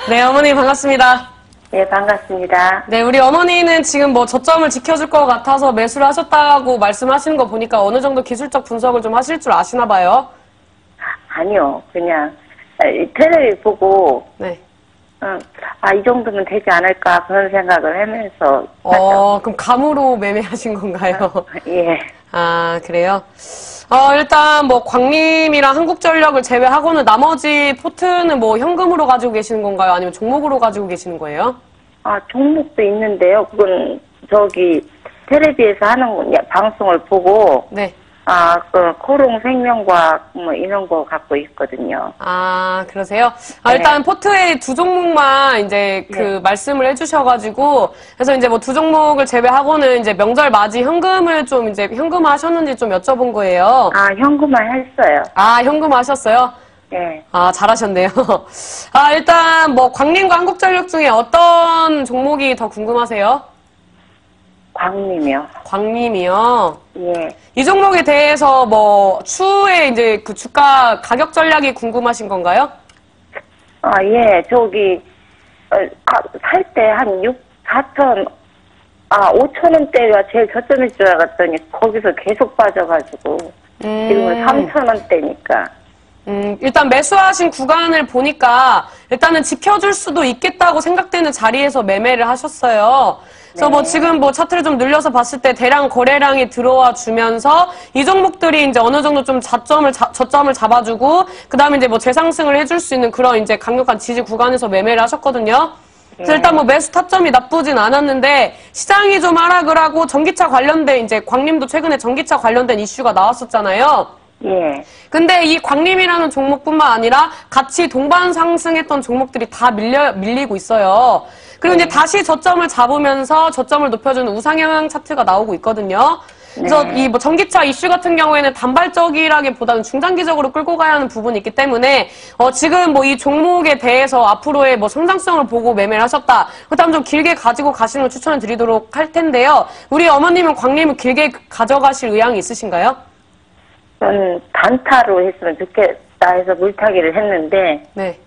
네, 어머니 반갑습니다. 네, 반갑습니다. 네, 우리 어머니는 지금 뭐 저점을 지켜줄 것 같아서 매수를 하셨다고 말씀하시는 거 보니까 어느 정도 기술적 분석을 좀 하실 줄 아시나 봐요. 아니요, 그냥, 텔레비 보고, 네. 이 정도면 되지 않을까, 그런 생각을 하면서. 그럼 감으로 매매하신 건가요? 예. 아, 그래요? 일단 뭐 광림이랑 한국전력을 제외하고는 나머지 포트는 뭐 현금으로 가지고 계시는 건가요? 아니면 종목으로 가지고 계시는 거예요? 종목도 있는데요. 그건 텔레비에서 하는 방송을 보고, 네. 코롱 생명과학 이런 거 갖고 있거든요. 그러세요? 네. 일단 포트의 두 종목만 이제 말씀을 해주셔가지고, 그래서 이제 뭐 두 종목을 제외하고는 이제 명절 맞이 현금을 좀 이제 현금화 하셨는지 좀 여쭤본 거예요. 현금화 했어요. 현금 하셨어요? 네. 잘하셨네요. 일단 뭐 광림과 한국전력 중에 어떤 종목이 더 궁금하세요? 광림이요. 광림이요? 예. 이 종목에 대해서 뭐 추후에 이제 그 주가 가격 전략이 궁금하신 건가요? 예. 살 때 한 5,000원대가 제일 저점일 줄 알았더니 거기서 계속 빠져가지고 지금은 3,000원대니까. 일단 매수하신 구간을 보니까 일단은 지켜줄 수도 있겠다고 생각되는 자리에서 매매를 하셨어요. 그래서 뭐 지금 뭐 차트를 좀 늘려서 봤을 때 대량 거래량이 들어와 주면서 이 종목들이 이제 어느 정도 좀 저점을 잡아주고 그다음에 이제 뭐 재상승을 해줄 수 있는 그런 이제 강력한 지지 구간에서 매매를 하셨거든요. 그래서 일단 뭐 매수 타점이 나쁘진 않았는데 시장이 좀 하락을 하고 전기차 관련된 이제 광림도 최근에 전기차 관련된 이슈가 나왔었잖아요. 예. 근데 이 광림이라는 종목뿐만 아니라 같이 동반 상승했던 종목들이 다 밀리고 있어요. 그리고 이제 다시 저점을 잡으면서 저점을 높여주는 우상향 차트가 나오고 있거든요. 그래서 이 뭐 전기차 이슈 같은 경우에는 단발적이라기보다는 중장기적으로 끌고 가야 하는 부분이 있기 때문에 지금 뭐 이 종목에 대해서 앞으로의 뭐 성장성을 보고 매매를 하셨다. 그다음 좀 길게 가지고 가시는 걸 추천을 드리도록 할 텐데요. 우리 어머님은 광림을 길게 가져가실 의향이 있으신가요? 저는 단타로 했으면 좋겠다 해서 물타기를 했는데 네.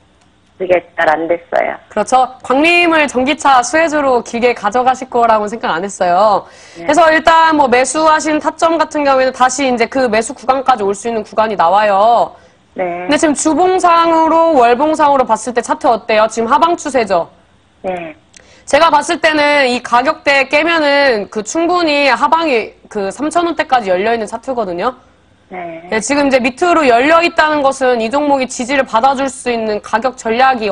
그게 잘 안 됐어요. 그렇죠. 광림을 전기차 수혜주로 길게 가져가실 거라고는 생각 안 했어요. 그래서 일단 뭐 매수하신 타점 같은 경우에는 다시 이제 그 매수 구간까지 올 수 있는 구간이 나와요. 네. 근데 지금 주봉상으로 월봉상으로 봤을 때 차트 어때요? 지금 하방 추세죠? 네. 제가 봤을 때는 이 가격대 깨면은 그 충분히 하방이 그 3,000원대까지 열려있는 차트거든요. 네, 지금 이제 밑으로 열려 있다는 것은 이 종목이 지지를 받아줄 수 있는 가격 전략이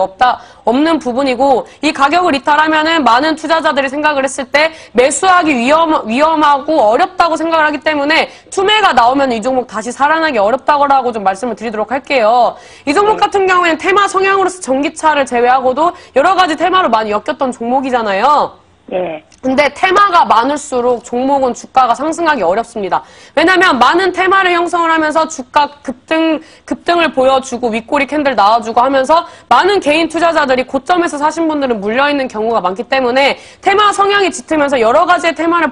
없는 부분이고 이 가격을 이탈하면은 많은 투자자들이 생각을 했을 때 매수하기 위험하고 어렵다고 생각을 하기 때문에 투매가 나오면 이 종목 다시 살아나기 어렵다고 좀 말씀을 드리도록 할게요. 이 종목 같은 경우에는 테마 성향으로서 전기차를 제외하고도 여러 가지 테마로 많이 엮였던 종목이잖아요. 예. 근데 테마가 많을수록 종목은 주가가 상승하기 어렵습니다. 왜냐하면 많은 테마를 형성을 하면서 주가 급등을 보여주고 윗꼬리 캔들 나와주고 하면서 많은 개인 투자자들이 고점에서 사신 분들은 물려있는 경우가 많기 때문에 테마 성향이 짙으면서 여러 가지의 테마를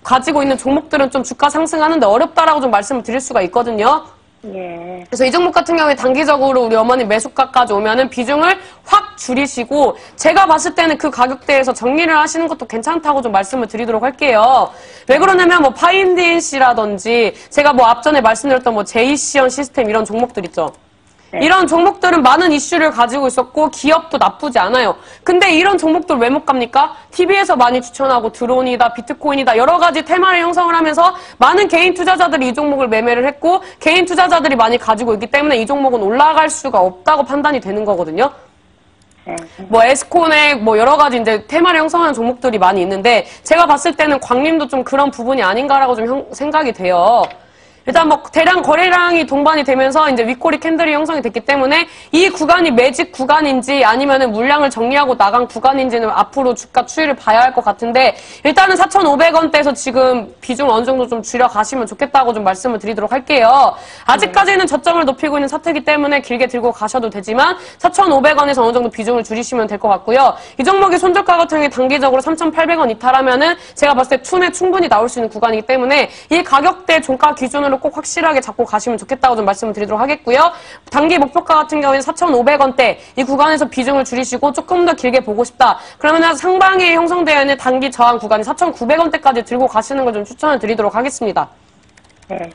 가지고 있는 종목들은 좀 주가 상승하는데 어렵다라고 좀 말씀을 드릴 수가 있거든요. 예. 그래서 이 종목 같은 경우에 단기적으로 우리 어머님 매수가까지 오면은 비중을 확 줄이시고 제가 봤을 때는 그 가격대에서 정리를 하시는 것도 괜찮다고 좀 말씀을 드리도록 할게요. 왜 그러냐면 뭐 파인DNC라든지 제가 뭐 앞전에 말씀드렸던 뭐 제이시언 시스템 이런 종목들 있죠. 이런 종목들은 많은 이슈를 가지고 있었고 기업도 나쁘지 않아요. 근데 이런 종목들 왜 못 갑니까? TV에서 많이 추천하고 드론이다, 비트코인이다 여러 가지 테마를 형성을 하면서 많은 개인 투자자들이 이 종목을 매매를 했고 개인 투자자들이 많이 가지고 있기 때문에 이 종목은 올라갈 수가 없다고 판단이 되는 거거든요. 뭐 에스콘에 뭐 여러 가지 이제 테마를 형성하는 종목들이 많이 있는데 제가 봤을 때는 광림도 좀 그런 부분이 아닌가라고 좀 생각이 돼요. 일단 뭐 대량 거래량이 동반이 되면서 이제 윗꼬리 캔들이 형성이 됐기 때문에 이 구간이 매직 구간인지 아니면은 물량을 정리하고 나간 구간인지는 앞으로 주가 추이를 봐야 할 것 같은데 일단은 4,500원대에서 지금 비중 어느 정도 좀 줄여가시면 좋겠다고 좀 말씀을 드리도록 할게요. 아직까지는 저점을 높이고 있는 차트이기 때문에 길게 들고 가셔도 되지만 4,500원에서 어느 정도 비중을 줄이시면 될 것 같고요. 이 종목의 손절가 같은 경우에 단기적으로 3,800원 이탈하면은 제가 봤을 때 툰에 충분히 나올 수 있는 구간이기 때문에 이 가격대 종가 기준으로 꼭 확실하게 잡고 가시면 좋겠다고 좀 말씀을 드리도록 하겠고요. 단기 목표가 같은 경우에는 4,500원대 이 구간에서 비중을 줄이시고 조금 더 길게 보고 싶다. 그러면 상방에 형성되어 있는 단기 저항 구간이 4,900원대까지 들고 가시는 걸 좀 추천을 드리도록 하겠습니다. 네.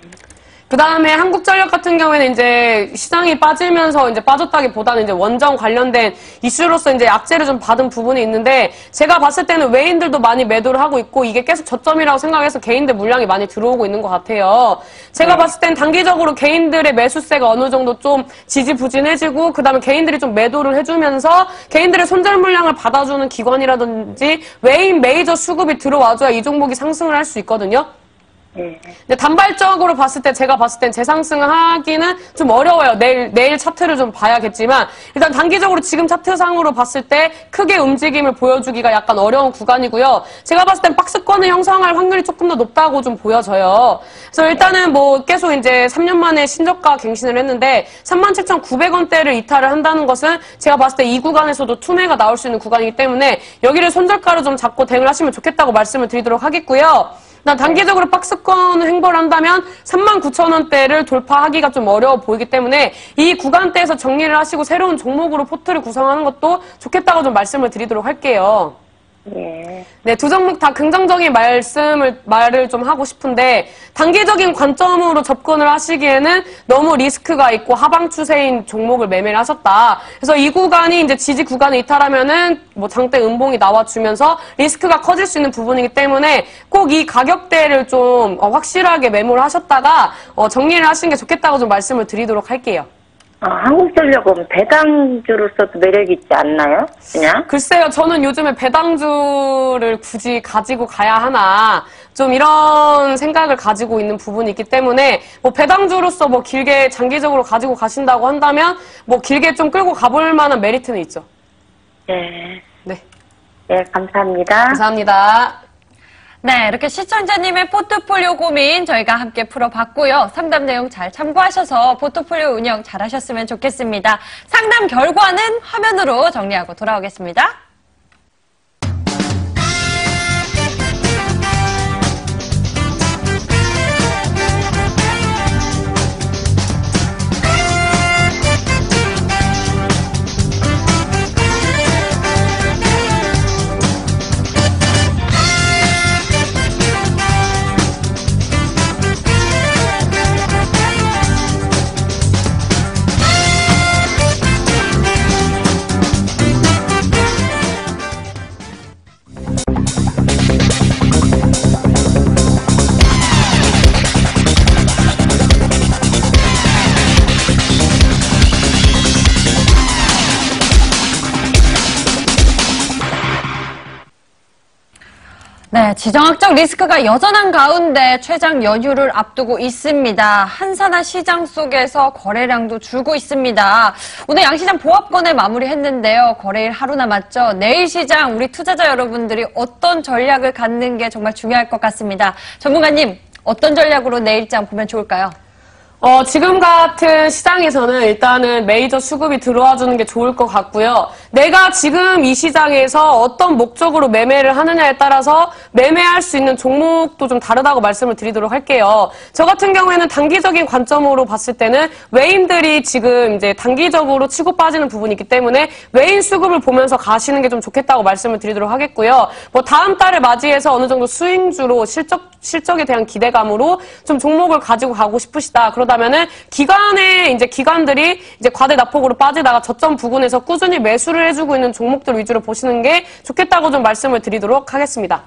그 다음에 한국전력 같은 경우에는 이제 시장이 빠지면서 이제 빠졌다기보다는 이제 원전 관련된 이슈로서 이제 악재를 좀 받은 부분이 있는데 제가 봤을 때는 외인들도 많이 매도를 하고 있고 이게 계속 저점이라고 생각해서 개인들 물량이 많이 들어오고 있는 것 같아요. 제가 봤을 땐 단기적으로 개인들의 매수세가 어느 정도 좀 지지부진해지고 그 다음에 개인들이 좀 매도를 해주면서 개인들의 손절 물량을 받아주는 기관이라든지 외인 메이저 수급이 들어와줘야 이 종목이 상승을 할 수 있거든요. 근데 단발적으로 봤을 때 제가 봤을 땐 재상승하기는 좀 어려워요. 내일 차트를 좀 봐야겠지만 일단 단기적으로 지금 차트상으로 봤을 때 크게 움직임을 보여주기가 약간 어려운 구간이고요. 제가 봤을 땐 박스권을 형성할 확률이 조금 더 높다고 좀 보여져요. 그래서 일단은 뭐 계속 이제 3년 만에 신저가 갱신을 했는데 37,900원대를 이탈을 한다는 것은 제가 봤을 때 이 구간에서도 투매가 나올 수 있는 구간이기 때문에 여기를 손절가로 좀 잡고 대응을 하시면 좋겠다고 말씀을 드리도록 하겠고요. 단기적으로 박스권 횡보를 한다면 39,000원대를 돌파하기가 좀 어려워 보이기 때문에 이 구간대에서 정리를 하시고 새로운 종목으로 포트를 구성하는 것도 좋겠다고 좀 말씀을 드리도록 할게요. 네, 두 종목 다 긍정적인 말을 좀 하고 싶은데 단기적인 관점으로 접근을 하시기에는 너무 리스크가 있고 하방 추세인 종목을 매매를 하셨다. 그래서 이 구간이 이제 지지 구간에 이탈하면은 뭐 장대 음봉이 나와주면서 리스크가 커질 수 있는 부분이기 때문에 꼭 이 가격대를 좀 확실하게 매모를 하셨다가 정리를 하시는 게 좋겠다고 좀 말씀을 드리도록 할게요. 한국전력은 배당주로서도 매력이 있지 않나요? 그냥? 글쎄요, 저는 요즘에 배당주를 굳이 가지고 가야 하나, 좀 이런 생각을 가지고 있는 부분이 있기 때문에, 뭐 배당주로서 뭐 길게 장기적으로 가지고 가신다고 한다면, 뭐 길게 좀 끌고 가볼 만한 메리트는 있죠. 네. 네. 네, 감사합니다. 감사합니다. 네, 이렇게 시청자님의 포트폴리오 고민 저희가 함께 풀어봤고요. 상담 내용 잘 참고하셔서 포트폴리오 운영 잘 하셨으면 좋겠습니다. 상담 결과는 화면으로 정리하고 돌아오겠습니다. 네, 지정학적 리스크가 여전한 가운데 최장 연휴를 앞두고 있습니다. 한산한 시장 속에서 거래량도 줄고 있습니다. 오늘 양시장 보합권을 마무리했는데요. 거래일 하루 남았죠. 내일 시장 우리 투자자 여러분들이 어떤 전략을 갖는 게 정말 중요할 것 같습니다. 전문가님, 어떤 전략으로 내일장 보면 좋을까요? 지금 같은 시장에서는 일단은 메이저 수급이 들어와 주는 게 좋을 것 같고요. 내가 지금 이 시장에서 어떤 목적으로 매매를 하느냐에 따라서 매매할 수 있는 종목도 좀 다르다고 말씀을 드리도록 할게요. 저 같은 경우에는 단기적인 관점으로 봤을 때는 외인들이 지금 이제 단기적으로 치고 빠지는 부분이 있기 때문에 외인 수급을 보면서 가시는 게 좀 좋겠다고 말씀을 드리도록 하겠고요. 뭐 다음 달을 맞이해서 어느 정도 수익주로 실적에 대한 기대감으로 좀 종목을 가지고 가고 싶으시다. 그러다면은 기관들이 이제 과대 낙폭으로 빠지다가 저점 부근에서 꾸준히 매수를 해주고 있는 종목들 위주로 보시는 게 좋겠다고 좀 말씀을 드리도록 하겠습니다.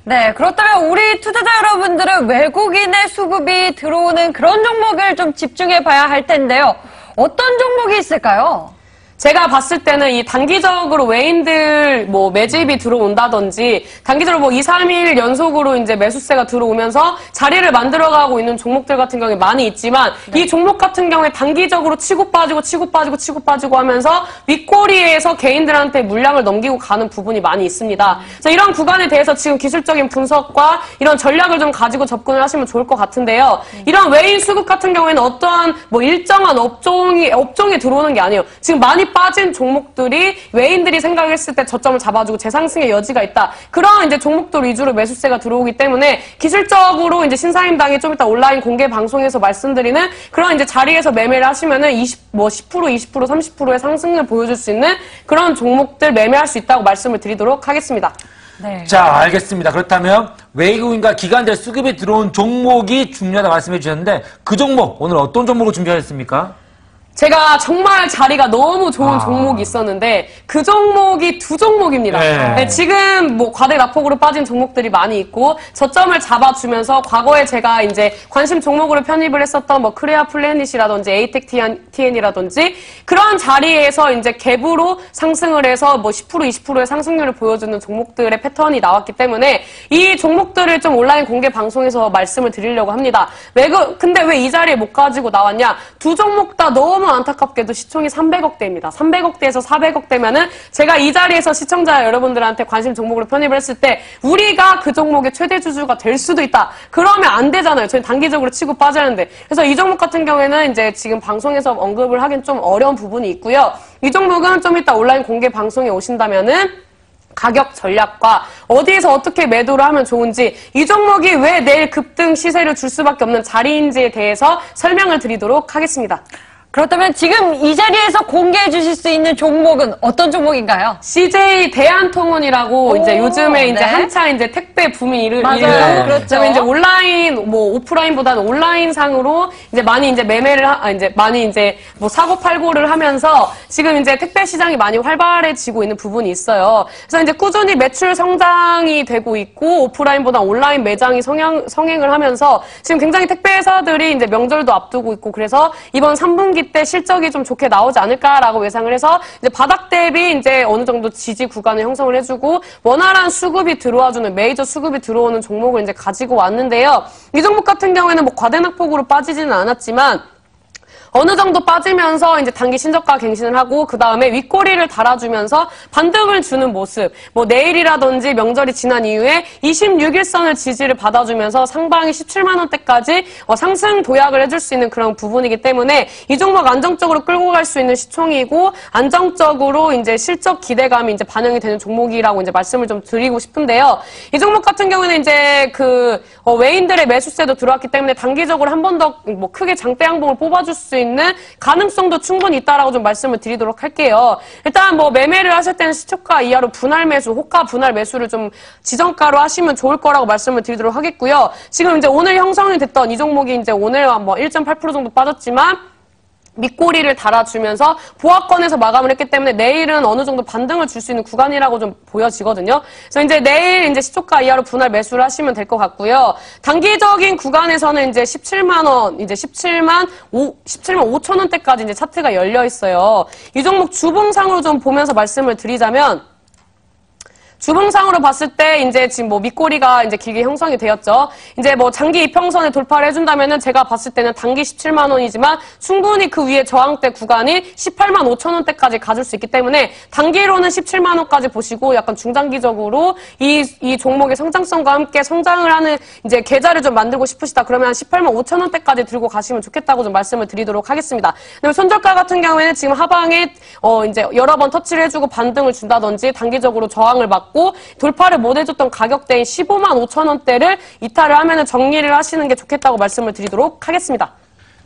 네, 그렇다면 우리 투자자 여러분들은 외국인의 수급이 들어오는 그런 종목을 좀 집중해 봐야 할 텐데요. 어떤 종목이 있을까요? 제가 봤을 때는 이 단기적으로 외인들 뭐 매집이 들어온다든지 단기적으로 뭐 2, 3일 연속으로 이제 매수세가 들어오면서 자리를 만들어가고 있는 종목들 같은 경우에 많이 있지만 이 종목 같은 경우에 단기적으로 치고 빠지고 하면서 윗꼬리에서 개인들한테 물량을 넘기고 가는 부분이 많이 있습니다. 그래서 이런 구간에 대해서 지금 기술적인 분석과 이런 전략을 좀 가지고 접근을 하시면 좋을 것 같은데요. 이런 외인 수급 같은 경우에는 어떠한 뭐 일정한 업종에 들어오는 게 아니에요. 지금 많이 빠진 종목들이 외인들이 생각했을 때 저점을 잡아주고 재상승의 여지가 있다. 그런 이제 종목들 위주로 매수세가 들어오기 때문에 기술적으로 이제 신사임당이 좀 이따 온라인 공개 방송에서 말씀드리는 그런 이제 자리에서 매매를 하시면은 10%, 20%, 30%의 상승을 보여줄 수 있는 그런 종목들 매매할 수 있다고 말씀을 드리도록 하겠습니다. 네. 자, 알겠습니다. 그렇다면 외국인과 기관들 수급이 들어온 종목이 중요하다 말씀해 주셨는데 그 종목 오늘 어떤 종목을 준비하셨습니까? 제가 정말 자리가 너무 좋은 종목이 있었는데 그 종목이 두 종목입니다. 네, 지금 뭐 과대 낙폭으로 빠진 종목들이 많이 있고 저점을 잡아주면서 과거에 제가 이제 관심 종목으로 편입을 했었던 뭐 크레아 플래닛이라든지 에이텍 TN이라든지 그런 자리에서 이제 갭으로 상승을 해서 뭐 10%, 20%의 상승률을 보여주는 종목들의 패턴이 나왔기 때문에 이 종목들을 좀 온라인 공개 방송에서 말씀을 드리려고 합니다. 근데 왜 이 자리에 못 가지고 나왔냐? 두 종목 다 너무 안타깝게도 시총이 300억대입니다. 300억대에서 400억대면은 제가 이 자리에서 시청자 여러분들한테 관심 종목으로 편입을 했을 때 우리가 그 종목의 최대 주주가 될 수도 있다. 그러면 안 되잖아요. 저희 단기적으로 치고 빠지는데. 그래서 이 종목 같은 경우에는 이제 지금 방송에서 언급을 하긴 좀 어려운 부분이 있고요. 이 종목은 좀 이따 온라인 공개 방송에 오신다면은 가격 전략과 어디에서 어떻게 매도를 하면 좋은지 이 종목이 왜 내일 급등 시세를 줄 수밖에 없는 자리인지에 대해서 설명을 드리도록 하겠습니다. 그렇다면 지금 이 자리에서 공개해 주실 수 있는 종목은 어떤 종목인가요? CJ 대한통운이라고 이제 요즘에 이제 한창 이제 택배 붐이 일고 그렇죠. 이제 온라인 뭐 오프라인보다는 온라인상으로 이제 많이 이제 매매를 많이 이제 뭐 사고 팔고를 하면서 지금 이제 택배 시장이 많이 활발해지고 있는 부분이 있어요. 그래서 이제 꾸준히 매출 성장이 되고 있고 오프라인보다 온라인 매장이 성행을 하면서 지금 굉장히 택배 회사들이 이제 명절도 앞두고 있고 그래서 이번 3분기 때 실적이 좀 좋게 나오지 않을까라고 예상을 해서 이제 바닥 대비 이제 어느 정도 지지 구간을 형성을 해주고 원활한 수급이 들어와주는 메이저 수급이 들어오는 종목을 이제 가지고 왔는데요. 이 종목 같은 경우에는 뭐 과대낙폭으로 빠지지는 않았지만 어느 정도 빠지면서 이제 단기 신저가 갱신을 하고 그 다음에 윗꼬리를 달아주면서 반등을 주는 모습. 뭐 내일이라든지 명절이 지난 이후에 26일선을 지지를 받아주면서 상방이 17만 원대까지 상승 도약을 해줄 수 있는 그런 부분이기 때문에 이 종목 안정적으로 끌고 갈 수 있는 시총이고 안정적으로 이제 실적 기대감이 이제 반영이 되는 종목이라고 이제 말씀을 좀 드리고 싶은데요. 이 종목 같은 경우는 이제 외인들의 매수세도 들어왔기 때문에 단기적으로 한 번 더 뭐 크게 장대 양봉을 뽑아줄 수 있는 가능성도 충분히 있다라고 좀 말씀을 드리도록 할게요. 일단 뭐 매매를 하실 때는 시초가 이하로 분할 매수, 호가 분할 매수를 좀 지정가로 하시면 좋을 거라고 말씀을 드리도록 하겠고요. 지금 이제 오늘 형성이 됐던 이 종목이 이제 오늘 뭐 1.8% 정도 빠졌지만 밑꼬리를 달아주면서 보합권에서 마감을 했기 때문에 내일은 어느 정도 반등을 줄 수 있는 구간이라고 좀 보여지거든요. 그래서 이제 내일 이제 시초가 이하로 분할 매수를 하시면 될 것 같고요. 단기적인 구간에서는 이제 17만 원, 이제 17만 5천 원대까지 이제 차트가 열려 있어요. 이 종목 주봉상으로 좀 보면서 말씀을 드리자면 주봉상으로 봤을 때 이제 지금 뭐 밑꼬리가 이제 길게 형성이 되었죠. 이제 뭐 장기 이평선에 돌파를 해준다면은 제가 봤을 때는 단기 17만 원이지만 충분히 그 위에 저항대 구간이 18만 5천 원대까지 가줄 수 있기 때문에 단기로는 17만 원까지 보시고 약간 중장기적으로 이 종목의 성장성과 함께 성장을 하는 이제 계좌를 좀 만들고 싶으시다. 그러면 18만 5천 원대까지 들고 가시면 좋겠다고 좀 말씀을 드리도록 하겠습니다. 그다음에 손절가 같은 경우에는 지금 하방에 이제 여러 번 터치를 해주고 반등을 준다든지 단기적으로 저항을 막고 돌파를 못 해줬던 가격대인 15만 5천 원대를 이탈을 하면은 정리를 하시는 게 좋겠다고 말씀을 드리도록 하겠습니다.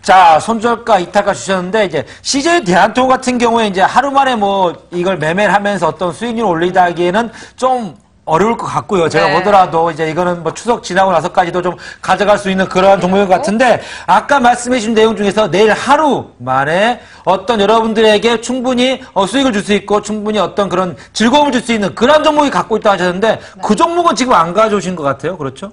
자, 손절가, 이탈가 주셨는데, 이제, CJ 대한통운 같은 경우에 이제 하루 만에 뭐, 이걸 매매를 하면서 어떤 수익률을 올리다 하기에는 좀 어려울 것 같고요. 제가 네. 보더라도 이제 이거는 뭐 추석 지나고 나서까지도 좀 가져갈 수 있는 그러한 종목인 것 같은데, 아까 말씀해 주신 내용 중에서 내일 하루 만에 어떤 여러분들에게 충분히 수익을 줄 수 있고, 충분히 어떤 그런 즐거움을 줄 수 있는 그런 종목이 갖고 있다 하셨는데, 그 종목은 지금 안 가져오신 것 같아요. 그렇죠?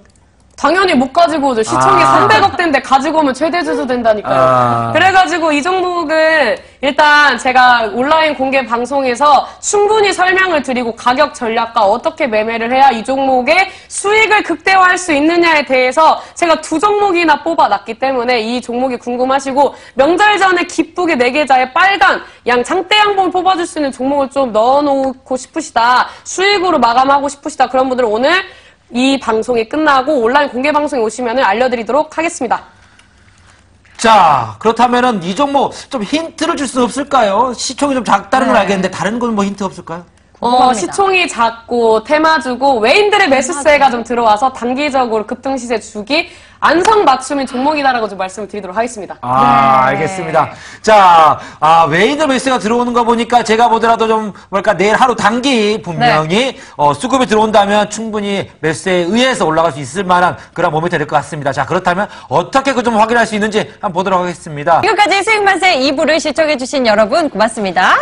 당연히 못 가지고 오죠. 시총이 300억 대인데 가지고 오면 최대 주주 된다니까요. 그래가지고 이 종목을 일단 제가 온라인 공개 방송에서 충분히 설명을 드리고 가격 전략과 어떻게 매매를 해야 이 종목의 수익을 극대화할 수 있느냐에 대해서 제가 2종목이나 뽑아놨기 때문에 이 종목이 궁금하시고 명절 전에 기쁘게 4계좌에 빨간 양 장대양봉을 뽑아줄 수 있는 종목을 좀 넣어놓고 싶으시다. 수익으로 마감하고 싶으시다. 그런 분들은 오늘 이 방송이 끝나고 온라인 공개 방송에 오시면 알려드리도록 하겠습니다. 자, 그렇다면은 이 종목 좀 힌트를 줄 수 없을까요? 시총이 좀 작다는 건 알겠는데 다른 건 뭐 힌트 없을까요? 시총이 작고 테마주고 외인들의 매수세가 좀 들어와서 단기적으로 급등시세 주기 안성맞춤인 종목이다라고 좀 말씀을 드리도록 하겠습니다. 알겠습니다. 자, 외인들 매수세가 들어오는 거 보니까 제가 보더라도 좀 내일 하루 단기 분명히 수급이 들어온다면 충분히 매수세에 의해서 올라갈 수 있을 만한 그런 모멘트 될 것 같습니다. 자, 그렇다면 어떻게 그 좀 확인할 수 있는지 한번 보도록 하겠습니다. 지금까지 수익맛의 2부를 시청해주신 여러분 고맙습니다.